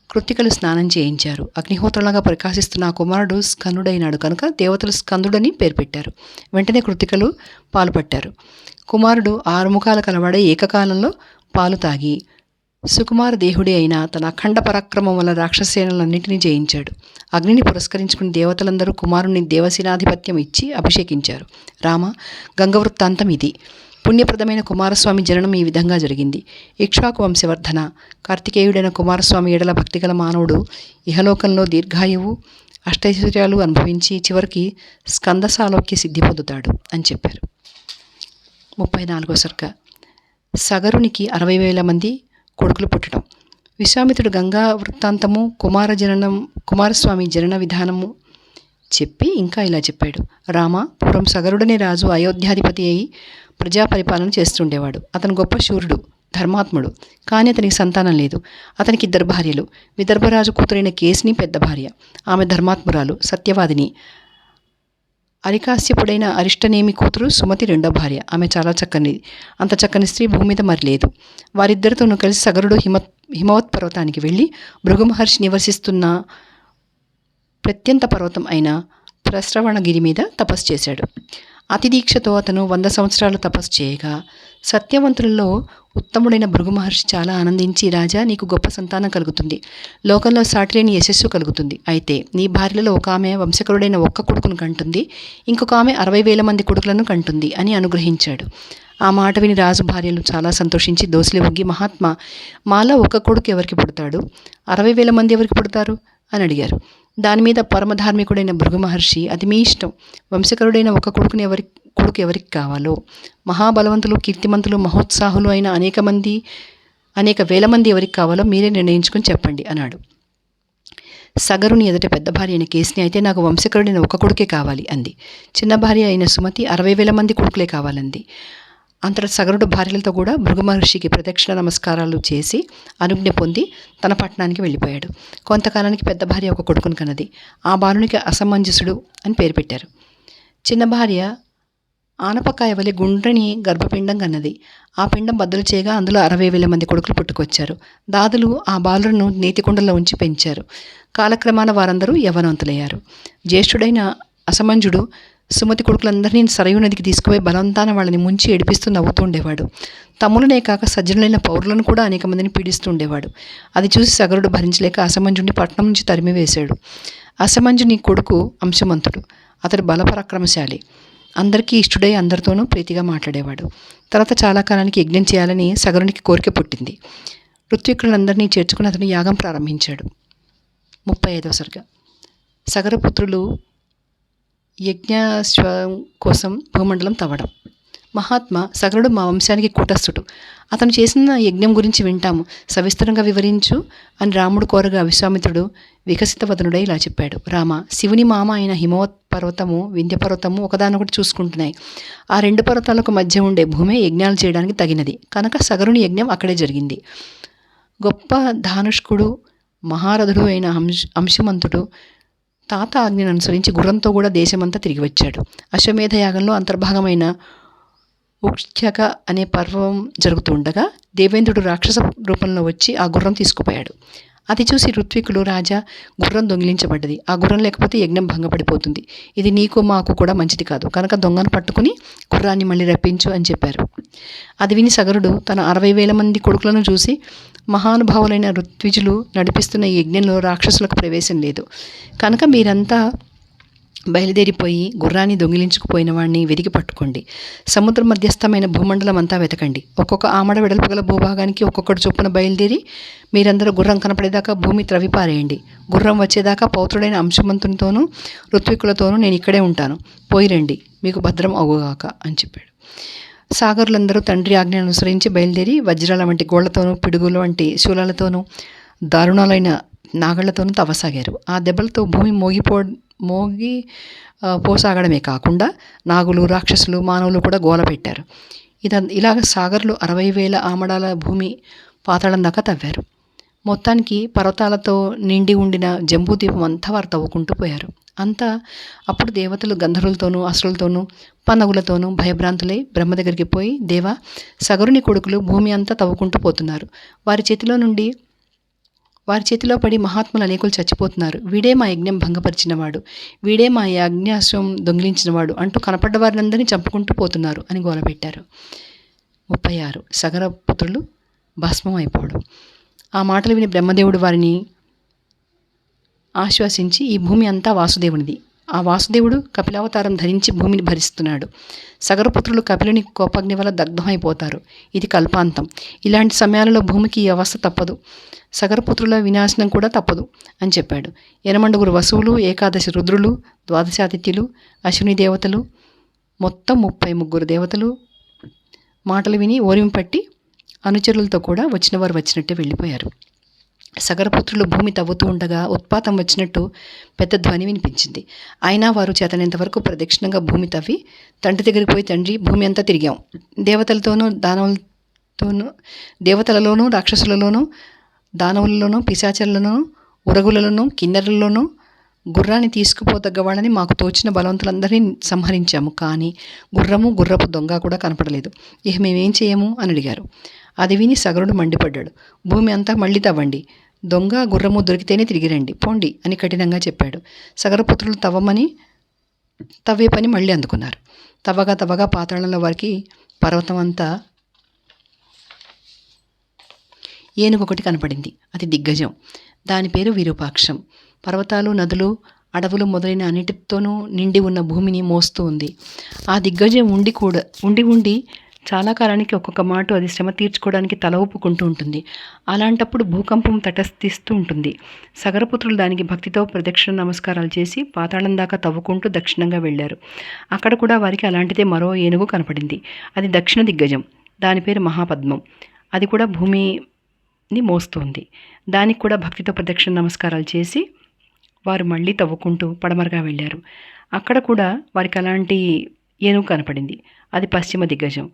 కృతికలు స్నానం చేయించారు. అగ్నిహోత్రంలాగా ప్రకాశిస్తున్న ఆ కుమారుడు స్కందుడైనాడు కనుక దేవతలు స్కందుడని పేరు పెట్టారు. వెంటనే కృతికలు పాలు పట్టారు. కుమారుడు 6 ముఖాల కలవాడే ఏకకాలంలో పాలు తాగి సుకుమార దేహుడి అయిన తన అఖండ పరాక్రమం వల్ల రాక్షసేనలన్నింటినీ జయించాడు. అగ్నిని పురస్కరించుకుని దేవతలందరూ కుమారుని దేవసేనాధిపత్యం ఇచ్చి అభిషేకించారు. రామ, గంగవృత్తాంతం ఇది. పుణ్యప్రదమైన కుమారస్వామి జననం ఈ విధంగా జరిగింది. ఇక్ష్వాకు వంశవర్ధన. కార్తికేయుడైన కుమారస్వామి ఎడల భక్తిగల మానవుడు ఇహలోకంలో దీర్ఘాయువు, అష్టైశ్వర్యాలు అనుభవించి చివరికి స్కందసాలోక్య సిద్ధి పొందుతాడు అని చెప్పారు. 34వ సర్గ సగరునికి 60,000 మంది కొడుకులు పుట్టడం. విశ్వామిత్రుడు గంగా వృత్తాంతము, కుమారస్వామి జనన విధానము చెప్పి ఇంకా ఇలా చెప్పాడు. రామ, పూర్వం సగరుడనే రాజు అయోధ్యాధిపతి అయి ప్రజాపరిపాలన చేస్తుండేవాడు. అతను గొప్ప శూరుడు, ధర్మాత్ముడు. కానీ అతనికి సంతానం లేదు. అతనికి 2 భార్యలు. విదర్భరాజు కూతురైన కేసిని పెద్ద భార్య, ఆమె ధర్మాత్మురాలు, సత్యవాదిని. అరికాశ్యపుడైన అరిష్టనేమి కూతురు సుమతి 2వ భార్య, ఆమె చాలా చక్కనిది. అంత చక్కని స్త్రీ భూమి మీద మరి లేదు. వారిద్దరితోనూ కలిసి సగరుడు హిమవత్ పర్వతానికి వెళ్ళి భృగు మహర్షి నివసిస్తున్న ప్రత్యంత పర్వతం అయిన ప్రశ్రవణగిరి మీద తపస్సు చేశాడు. అతి దీక్షతో అతను 100 సంవత్సరాలు తపస్సు చేయగా సత్యవంతులలో ఉత్తముడైన భృగు మహర్షి చాలా ఆనందించి, రాజా, నీకు గొప్ప సంతానం కలుగుతుంది, లోకంలో సాటిలేని యశస్సు కలుగుతుంది. అయితే నీ భార్యలలో ఒక ఆమె వంశకరుడైన ఒక్క కొడుకును కంటుంది, ఇంకొక ఆమె 60,000 మంది కొడుకులను కంటుంది అని అనుగ్రహించాడు. ఆ మాట విని రాజు భార్యలు చాలా సంతోషించి దోసిలి ఒగ్గి, మహాత్మా, మాలో ఒక కొడుకు ఎవరికి పుడతాడు, 60,000 మంది ఎవరికి పుడతారు అని అడిగారు. దాని మీద పరమధార్మికుడైన భృగు మహర్షి, అది మీ ఇష్టం, వంశకరుడైన ఒక కొడుకు ఎవరికి కావాలో, మహాబలవంతులు, కీర్తిమంతులు, మహోత్సాహులు అయిన అనేక వేల మంది ఎవరికి కావాలో మీరే నిర్ణయించుకుని చెప్పండి అన్నాడు. సగరుని ఎదుట పెద్ద భార్య అయిన కేసిని, అయితే నాకు వంశకరుడైన ఒక కొడుకే కావాలి అంది. చిన్న భార్య అయిన సుమతి 60,000 మంది కొడుకులే కావాలంది. అంతటా సగరుడు భార్యలతో కూడా భృగు మహర్షికి ప్రదక్షిణ నమస్కారాలు చేసి అనుజ్ఞ పొంది తన పట్టణానికి వెళ్ళిపోయాడు. కొంతకాలానికి పెద్ద భార్య ఒక కొడుకును కన్నది. ఆ బాలునికి అసమంజసుడు అని పేరు పెట్టారు. చిన్న భార్య ఆనపకాయ వలె గుండ్రని గర్భపిండం కన్నది. ఆ పిండం బద్దలు చేయగా అందులో 60,000 మంది కొడుకులు పుట్టుకొచ్చారు. దాదులు ఆ బాలులను నేతికుండలో ఉంచి పెంచారు. కాలక్రమాన వారందరూ యవ్వనవంతులయ్యారు. జ్యేష్ఠుడైన అసమంజుడు సుమతి కొడుకులందరినీ సరయూ నదికి తీసుకుపోయి బలవంతాన వాళ్ళని ముంచి ఏడిపిస్తూ నవ్వుతూ ఉండేవాడు. తమ్ములనే కాక సజ్జనులైన పౌరులను కూడా అనేక మందిని పీడిస్తూ ఉండేవాడు. అది చూసి సగరుడు భరించలేక అసమంజుడిని పట్నం నుంచి తరిమివేశాడు. అసమంజుని కొడుకు అంశమంతుడు. అతడు బలపరాక్రమశాలి. అందరికీ ఇష్టడై అందరితోనూ ప్రీతిగా మాట్లాడేవాడు. తర్వాత చాలా కాలానికి యజ్ఞం చేయాలని సగరునికి కోరిక పుట్టింది. ఋత్విక్కులందరినీ చేర్చుకుని అతను యాగం ప్రారంభించాడు. 35వ సర్గ. సగరపుత్రులు యజ్ఞాశ్వం కోసం భూమండలం తవ్వడం. మహాత్మా, సగరుడు మా వంశానికి కూటస్థుడు. అతను చేసిన యజ్ఞం గురించి వింటాము, సవిస్తరంగా వివరించు అని రాముడు కోరగా విశ్వామిత్రుడు వికసితవదనుడై ఇలా చెప్పాడు. రామ, శివుని మామ అయిన హిమవత్ పర్వతము, వింధ్య పర్వతము ఒకదానొకటి చూసుకుంటున్నాయి. ఆ రెండు పర్వతాలకు మధ్య ఉండే భూమి యజ్ఞాలు చేయడానికి తగినది కనుక సగరుని యజ్ఞం అక్కడే జరిగింది. గొప్ప ధానుష్కుడు, మహారథుడు అయిన అంశమంతుడు తాత ఆజ్ఞను అనుసరించి గుర్రంతో కూడా దేశమంతా తిరిగి వచ్చాడు. అశ్వమేధ యాగంలో అంతర్భాగమైన ఉక్ష్యక అనే పర్వం జరుగుతూ ఉండగా దేవేంద్రుడు రాక్షస రూపంలో వచ్చి ఆ గుర్రం తీసుకుపోయాడు. అది చూసి ఋత్వికులు, రాజా, గుర్రం దొంగిలించబడ్డది. ఆ గుర్రం లేకపోతే యజ్ఞం భంగపడిపోతుంది. ఇది నీకు మాకు కూడా మంచిది కాదు కనుక దొంగను పట్టుకుని గుర్రాన్ని మళ్ళీ రప్పించు అని చెప్పారు. అది విని సగరుడు తన 60,000 మంది కొడుకులను చూసి, మహానుభావులైన ఋత్విజులు నడిపిస్తున్న ఈ యజ్ఞంలో రాక్షసులకు ప్రవేశం లేదు కనుక మీరంతా బయలుదేరిపోయి గుర్రాన్ని దొంగిలించుకుపోయిన వాడిని వెతికి పట్టుకోండి. సముద్ర మధ్యస్థమైన భూమండలం అంతా వెతకండి. ఒక్కొక్క ఆమడ వెడల్పు గల భూభాగానికి ఒక్కొక్కటి చొప్పున బయలుదేరి మీరందరూ గుర్రం కనపడేదాకా భూమి త్రవిపారేయండి. గుర్రం వచ్చేదాకా పౌత్రుడైన అంశమంతునితోనూ ఋత్వికులతోనూ నేను ఇక్కడే ఉంటాను. పోయిరండి, మీకు భద్రం అవుగాక అని చెప్పాడు. సాగరులందరూ తండ్రి ఆజ్ఞను అనుసరించి బయలుదేరి వజ్రాల వంటి గోళ్లతోనూ, పిడుగుల వంటి శూలాలతోనూ, దారుణాలైన నాగళ్లతోనూ తవ్వసాగారు. ఆ దెబ్బలతో భూమి మోగి పోసాగడమే కాకుండా నాగులు, రాక్షసులు, మానవులు కూడా గోల పెట్టారు. ఇలాగ సాగర్లు 60,000 ఆమడాల భూమి పాతాళం దాకా తవ్వారు. మొత్తానికి పర్వతాలతో నిండి ఉండిన జంబూద్వీపం అంతా వారు తవ్వుకుంటూ పోయారు. అప్పుడు దేవతలు గంధర్వులతోనూ, అసురులతోనూ, పన్నగులతోనూ భయభ్రాంతులై బ్రహ్మ దగ్గరికి పోయి, దేవా, సగరుని కొడుకులు భూమి అంతా తవ్వుకుంటూ పోతున్నారు. వారి చేతిలో పడి మహాత్ములు అనేకులు చచ్చిపోతున్నారు. వీడే మా యజ్ఞం భంగపరిచినవాడు, వీడే మా యజ్ఞాశ్వం దొంగిలించినవాడు అంటూ కనపడ్డ వారినందరినీ చంపుకుంటూ పోతున్నారు అని గోలపెట్టారు. 36 సగరపుత్రులు భస్మం అయిపోవడం. ఆ మాటలు విని బ్రహ్మదేవుడు వారిని ఆశ్వాసించి, ఈ భూమి అంతా వాసుదేవునిది. ఆ వాసుదేవుడు కపిలావతారం ధరించి భూమిని భరిస్తున్నాడు. సగరపుత్రులు కపిలుని కోపగ్ని వల్ల దగ్ధమైపోతారు. ఇది కల్పాంతం. ఇలాంటి సమయాలలో భూమికి ఈ అవస్థ తప్పదు. సగరపుత్రుల వినాశనం కూడా తప్పదు అని చెప్పాడు. 8 వసువులు, 11 రుద్రులు, 12 ఆదిత్యులు, అశ్విని దేవతలు, మొత్తం 33 దేవతలు మాటలు విని ఓరిమిపట్టి అనుచరులతో కూడా వచ్చిన వారు వచ్చినట్టే వెళ్ళిపోయారు. సగరపుత్రులు భూమి తవ్వుతూ ఉండగా ఉత్పాతం వచ్చినట్టు పెద్ద ధ్వని వినిపించింది. అయినా వారు చేతనంతవరకు ప్రదక్షిణంగా భూమి తవ్వి తండ్రి దగ్గరికి పోయి, తండ్రి, భూమి అంతా తిరిగాం. దేవతలలోనూ, రాక్షసులలోనూ, దానవులలోనూ, పిశాచలలోనూ, ఉరగులలోనూ, కిన్నెరలలోనూ గుర్రాన్ని తీసుకుపోతగ్గవాళ్ళని మాకు తోచిన బలవంతులందరినీ సంహరించాము. కానీ గుర్రము, గుర్రపు దొంగ కూడా కనపడలేదు. ఇక మేమేం చేయము అని అడిగారు. అది విని సగరుడు మండిపడ్డాడు. భూమి అంతా మళ్ళీ తవ్వండి, దొంగ, గుర్రము దొరికితేనే తిరిగి రండి, పోండి అని కఠినంగా చెప్పాడు. సగరపుత్రులు తవ్వే పని మళ్ళీ అందుకున్నారు. తవ్వగా పాతాళంలో వారికి పర్వతం అంతా ఏనుగొకటి కనపడింది. అది దిగ్గజం. దాని పేరు విరూపాక్షం. పర్వతాలు, నదులు, అడవులు మొదలైన అన్నిటితోనూ నిండి ఉన్న భూమిని మోస్తూ ఉంది. ఆ దిగ్గజం ఉండి చాలా కాలానికి ఒక్కొక్క మాట అది శ్రమ తీర్చుకోవడానికి తల ఊపుకుంటూ ఉంటుంది. అలాంటప్పుడు భూకంపం తటస్థిస్తూ ఉంటుంది. సగరపుత్రులు దానికి భక్తితో ప్రదక్షిణ నమస్కారాలు చేసి పాతాళం దాకా తవ్వుకుంటూ దక్షిణంగా వెళ్ళారు. అక్కడ కూడా వారికి అలాంటిదే మరో ఏనుగు కనపడింది. అది దక్షిణ దిగ్గజం. దాని పేరు మహాపద్మం. అది కూడా భూమిని మోస్తుంది. దానికి కూడా భక్తితో ప్రదక్షిణ నమస్కారాలు చేసి వారు మళ్ళీ తవ్వుకుంటూ పడమరగా వెళ్ళారు. అక్కడ కూడా వారికి అలాంటి ఏనుగు కనపడింది. అది పశ్చిమ దిగ్గజం.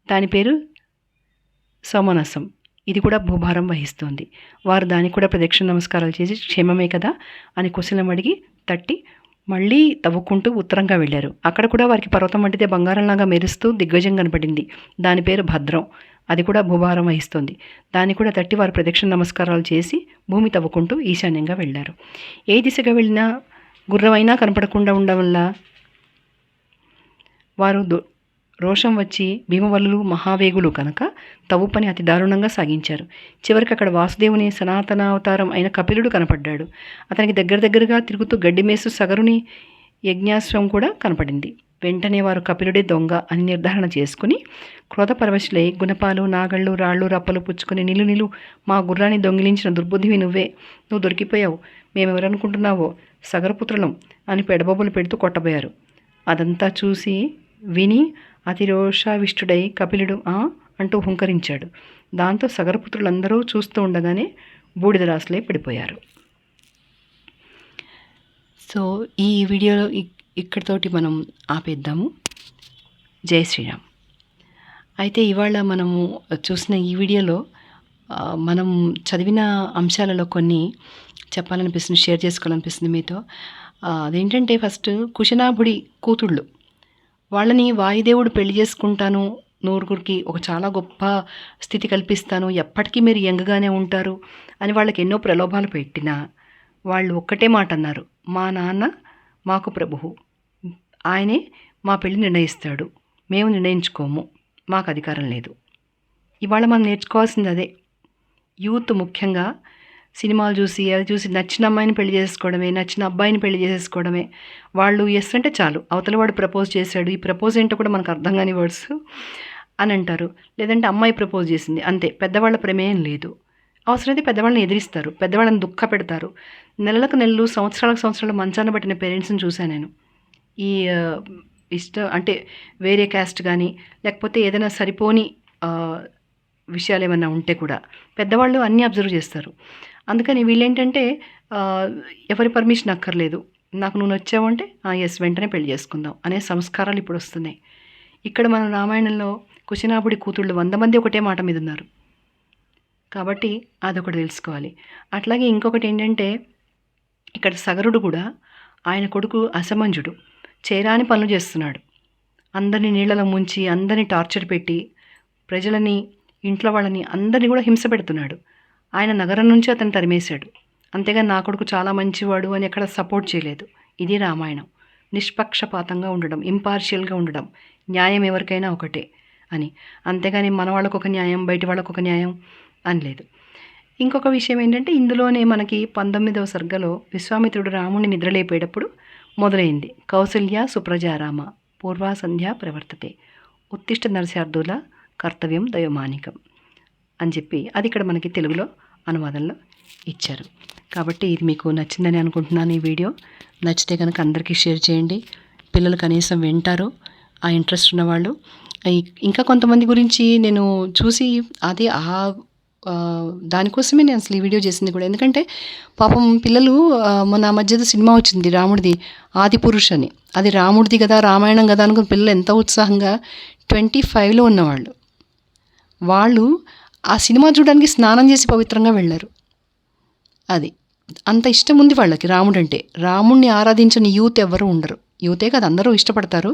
దాని పేరు సోమనసం. ఇది కూడా భూభారం వహిస్తుంది. వారు దానికి కూడా ప్రదక్షిణ నమస్కారాలు చేసి క్షేమమే కదా అని కుశలం అడిగి తట్టి మళ్ళీ తవ్వుకుంటూ ఉత్తరంగా వెళ్ళారు. అక్కడ కూడా వారికి పర్వతం వంటిదే బంగారంలాగా మెరుస్తూ దిగ్గజం కనపడింది. దాని పేరు భద్రం. అది కూడా భూభారం వహిస్తోంది. దాన్ని కూడా తట్టి వారు ప్రదక్షిణ నమస్కారాలు చేసి భూమి తవ్వుకుంటూ ఈశాన్యంగా వెళ్ళారు. ఏ దిశగా వెళ్ళినా గుర్రమైనా కనపడకుండా ఉండడం వల్ల వారు రోషం వచ్చి భీమవల్లులు మహావేగులు కనుక తవ్వు పని అతి దారుణంగా సాగించారు. చివరికి అక్కడ వాసుదేవుని సనాతనావతారం అయిన కపిలుడు కనపడ్డాడు. అతనికి దగ్గరగా తిరుగుతూ గడ్డిమేసు సగరుని యజ్ఞాశ్వం కూడా కనపడింది. వెంటనే వారు కపిలుడే దొంగ అని నిర్ధారణ చేసుకుని క్రోధపరవశులై గుణపాలు, నాగళ్ళు, రాళ్ళు, రప్పలు పుచ్చుకొని నిలు మా గుర్రాన్ని దొంగిలించిన దుర్బుద్ధివి నువ్వు దొరికిపోయావు, మేమెవరనుకుంటున్నావో సగరపుత్రులం అని పెడబొబ్బలు పెడుతూ కొట్టబోయారు. అదంతా చూసి విని అతి రోషావిష్టుడై కపిలుడు అంటూ హుంకరించాడు. దాంతో సగరపుత్రులందరూ చూస్తూ ఉండగానే బూడిద రాసులే పడిపోయారు. సో ఈ వీడియోలో ఇక్కడితోటి మనం ఆపేద్దాము. జై శ్రీరామ్. అయితే ఇవాళ మనము చూసిన ఈ వీడియోలో మనం చదివిన అంశాలలో కొన్ని చెప్పాలనిపిస్తుంది, షేర్ చేసుకోవాలనిపిస్తుంది మీతో. అదేంటంటే ఫస్ట్ కుశనాభుడి కూతుళ్ళు, వాళ్ళని వాయుదేవుడు పెళ్లి చేసుకుంటాను, నూరుగురికి ఒక చాలా గొప్ప స్థితి కల్పిస్తాను, ఎప్పటికీ మీరు యంగ్గానే ఉంటారు అని వాళ్ళకి ఎన్నో ప్రలోభాలు పెట్టినా వాళ్ళు ఒక్కటే మాట అన్నారు, మా నాన్న మాకు ప్రభువు, ఆయనే మా పెళ్లి నిర్ణయిస్తాడు, మేము నిర్ణయించుకోము, మాకు అధికారం లేదు. ఇవాళ మనం నేర్చుకోవాల్సింది అదే. యూత్ ముఖ్యంగా సినిమాలు చూసి అది చూసి నచ్చిన అమ్మాయిని పెళ్లి చేసుకోవడమే, నచ్చిన అబ్బాయిని పెళ్లి చేసేసుకోవడమే. వాళ్ళు ఎస్ అంటే చాలు, అవతల వాడు ప్రపోజ్ చేశాడు, ఈ ప్రపోజ్ ఏంటో కూడా మనకు అర్థం కాని వర్డ్స్ అని అంటారు. లేదంటే అమ్మాయి ప్రపోజ్ చేసింది అంతే, పెద్దవాళ్ళ ప్రమేయం లేదు. అవసరమైతే పెద్దవాళ్ళని ఎదిరిస్తారు, పెద్దవాళ్ళని దుఃఖ పెడతారు. నెలలకు నెలలు, సంవత్సరాలు మంచాన పట్టిన పేరెంట్స్ని చూశాను నేను. ఈ ఇష్టం అంటే వేరే క్యాస్ట్ కానీ లేకపోతే ఏదైనా సరిపోని విషయాలు ఏమైనా ఉంటే కూడా పెద్దవాళ్ళు అన్నీ అబ్జర్వ్ చేస్తారు. అందుకని వీళ్ళేంటంటే ఎవరి పర్మిషన్ అక్కర్లేదు, నాకు నువ్వు నచ్చావంటే ఎస్ వెంటనే పెళ్లి చేసుకుందాం అనే సంస్కారాలు ఇప్పుడు వస్తున్నాయి. ఇక్కడ మనం రామాయణంలో కుశనాభుడి కూతుళ్ళు 100 మంది ఒకటే మాట మీద ఉన్నారు కాబట్టి అదొకటి తెలుసుకోవాలి. అట్లాగే ఇంకొకటి ఏంటంటే ఇక్కడ సగరుడు కూడా ఆయన కొడుకు అసమంజుడు, చేరాని పనులు చేస్తున్నాడు. అందరినీ నీళ్లలో ముంచి, అందరినీ టార్చర్ పెట్టి, ప్రజలని, ఇంట్లో వాళ్ళని అందరినీ కూడా హింస పెడుతున్నాడు. ఆయన నగరం నుంచి అతను తరిమేశాడు. అంతేగాని నా కొడుకు చాలా మంచివాడు అని ఎక్కడ సపోర్ట్ చేయలేదు. ఇది రామాయణం. నిష్పక్షపాతంగా ఉండడం, ఇంపార్షియల్గా ఉండడం, న్యాయం ఎవరికైనా ఒకటే అని. అంతేగాని మన వాళ్ళకు ఒక న్యాయం, బయట వాళ్ళకు ఒక న్యాయం అని లేదు. ఇంకొక విషయం ఏంటంటే ఇందులోనే మనకి 19వ సర్గలో విశ్వామిత్రుడు రాముడిని నిద్రలేపేటప్పుడు మొదలైంది. కౌసల్య సుప్రజారామ పూర్వా సంధ్యా ప్రవర్తతే ఉత్తిష్ట నరశార్దూల కర్తవ్యం దయోమానికం అని చెప్పి అది ఇక్కడ మనకి తెలుగులో అనువాదంలో ఇచ్చారు. కాబట్టి ఇది మీకు నచ్చిందని అనుకుంటున్నాను. ఈ వీడియో నచ్చితే కనుక అందరికీ షేర్ చేయండి. పిల్లలు కనీసం వింటారు, ఆ ఇంట్రెస్ట్ ఉన్నవాళ్ళు. ఇంకా కొంతమంది గురించి నేను చూసి అది దానికోసమే నేను అసలు ఈ వీడియో చేసింది కూడా. ఎందుకంటే పాపం పిల్లలు మొన్న మధ్యలో సినిమా వచ్చింది రాముడిది, ఆదిపురుష్ అని. అది రాముడిది కదా, రామాయణం కదా అనుకుని పిల్లలు ఎంత ఉత్సాహంగా 25లో ఉన్నవాళ్ళు వాళ్ళు ఆ సినిమా చూడడానికి స్నానం చేసి పవిత్రంగా వెళ్ళారు. అది అంత ఇష్టం ఉంది వాళ్ళకి రాముడు అంటే. రాముడిని ఆరాధించని యూత్ ఎవరు ఉండరు. యూతే కాదు, అందరూ ఇష్టపడతారు.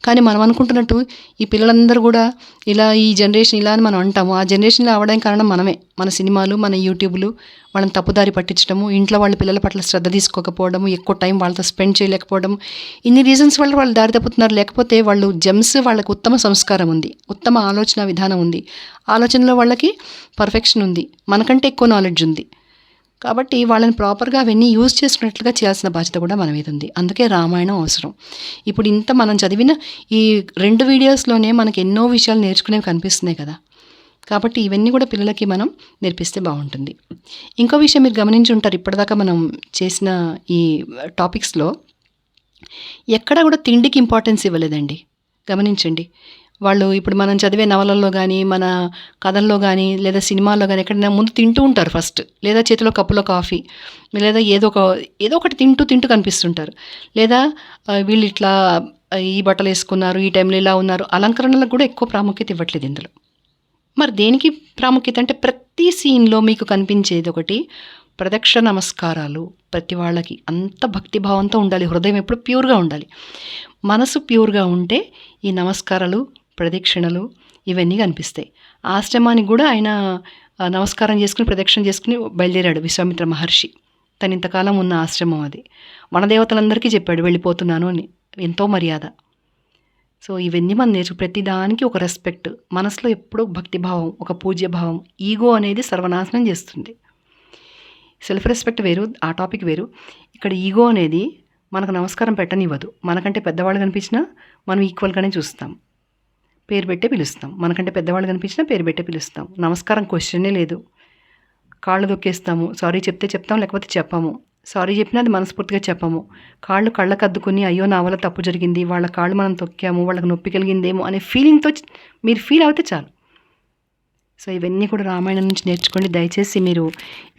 కానీ మనం అనుకుంటున్నట్టు ఈ పిల్లలందరూ కూడా ఇలా ఈ జనరేషన్ ఇలా అని మనం అంటాము. ఆ జనరేషన్లో అవడానికి కారణం మనమే. మన సినిమాలు, మన యూట్యూబ్లు వాళ్ళని తప్పుదారి పట్టించడము, ఇంట్లో వాళ్ళ పిల్లల పట్ల శ్రద్ధ తీసుకోకపోవడము, ఎక్కువ టైం వాళ్ళతో స్పెండ్ చేయలేకపోవడం, ఇన్ని రీజన్స్ వల్ల వాళ్ళు దారి తప్పుతున్నారు. లేకపోతే వాళ్ళు జెమ్స్, వాళ్ళకి ఉత్తమ సంస్కారం ఉంది, ఉత్తమ ఆలోచన విధానం ఉంది, ఆలోచనలో వాళ్ళకి పర్ఫెక్షన్ ఉంది, మనకంటే ఎక్కువ నాలెడ్జ్ ఉంది. కాబట్టి వాళ్ళని ప్రాపర్గా అవన్నీ యూజ్ చేసుకున్నట్లుగా చేయాల్సిన బాధ్యత కూడా మన మీద ఉంది. అందుకే రామాయణం అవసరం. ఇప్పుడు ఇంత మనం చదివిన ఈ 2 వీడియోస్లోనే మనకి ఎన్నో విషయాలు నేర్చుకునేవి కనిపిస్తున్నాయి కదా. కాబట్టి ఇవన్నీ కూడా పిల్లలకి మనం నేర్పిస్తే బాగుంటుంది. ఇంకో విషయం మీరు గమనించి ఉంటారు, ఇప్పటిదాకా మనం చేసిన ఈ టాపిక్స్లో ఎక్కడ కూడా తిండికి ఇంపార్టెన్స్ ఇవ్వలేదండి. గమనించండి. వాళ్ళు ఇప్పుడు మనం చదివే నవలల్లో కానీ, మన కథల్లో కానీ, లేదా సినిమాల్లో కానీ ఎక్కడైనా ముందు తింటూ ఉంటారు ఫస్ట్, లేదా చేతిలో కప్పులో కాఫీ, లేదా ఏదో ఒకటి తింటూ కనిపిస్తుంటారు. లేదా వీళ్ళు ఇట్లా ఈ బట్టలు వేసుకున్నారు, ఈ టైంలో ఇలా ఉన్నారు, అలంకరణలకు కూడా ఎక్కువ ప్రాముఖ్యత ఇవ్వట్లేదు ఇందులో. మరి దేనికి ప్రాముఖ్యత అంటే ప్రతి సీన్లో మీకు కనిపించేది ఒకటి ప్రదక్షిణ నమస్కారాలు ప్రతి వాళ్ళకి అంత భక్తిభావంతో ఉండాలి. హృదయం ఎప్పుడు ప్యూర్గా ఉండాలి. మనసు ప్యూర్గా ఉంటే ఈ నమస్కారాలు, ప్రదక్షిణలు ఇవన్నీ కనిపిస్తాయి. ఆశ్రమానికి కూడా ఆయన నమస్కారం చేసుకుని ప్రదక్షిణ చేసుకుని బయలుదేరాడు విశ్వామిత్ర మహర్షి. తను ఇంతకాలం ఉన్న ఆశ్రమం అది. వనదేవతలందరికీ చెప్పాడు వెళ్ళిపోతున్నాను అని. ఎంతో మర్యాద. సో ఇవన్నీ మనం ప్రతి దానికి ఒక రెస్పెక్ట్, మనసులో ఎప్పుడూ భక్తిభావం, ఒక పూజ్యభావం. ఈగో అనేది సర్వనాశనం చేస్తుంది. సెల్ఫ్ రెస్పెక్ట్ వేరు, ఆ టాపిక్ వేరు. ఇక్కడ ఈగో అనేది మనకు నమస్కారం పెట్టనివ్వదు. మనకంటే పెద్దవాళ్ళు కనిపించినా మనం ఈక్వల్గానే చూస్తాం, పేరు పెట్టే పిలుస్తాం. మనకంటే పెద్దవాళ్ళు కనిపించినా పేరు పెట్టే పిలుస్తాం. నమస్కారం క్వశ్చనే లేదు. కాళ్ళు దొక్కేస్తాము. సారీ చెప్తే చెప్తాం, లేకపోతే చెప్పాము. సారీ చెప్పినా అది మనస్ఫూర్తిగా చెప్పము. కాళ్ళు కళ్ళకు అద్దుకుని అయ్యో నా వల్ల తప్పు జరిగింది, వాళ్ళ కాళ్ళు మనం తొక్కాము, వాళ్ళకి నొప్పి కలిగిందేమో అనే ఫీలింగ్తో మీరు ఫీల్ అవుతే చాలు. సో ఇవన్నీ కూడా రామాయణం నుంచి నేర్చుకోండి. దయచేసి మీరు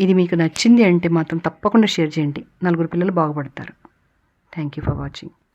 ఇది మీకు నచ్చింది అంటే మాత్రం తప్పకుండా షేర్ చేయండి. 4 పిల్లలు బాగుపడతారు. Thank you for watching.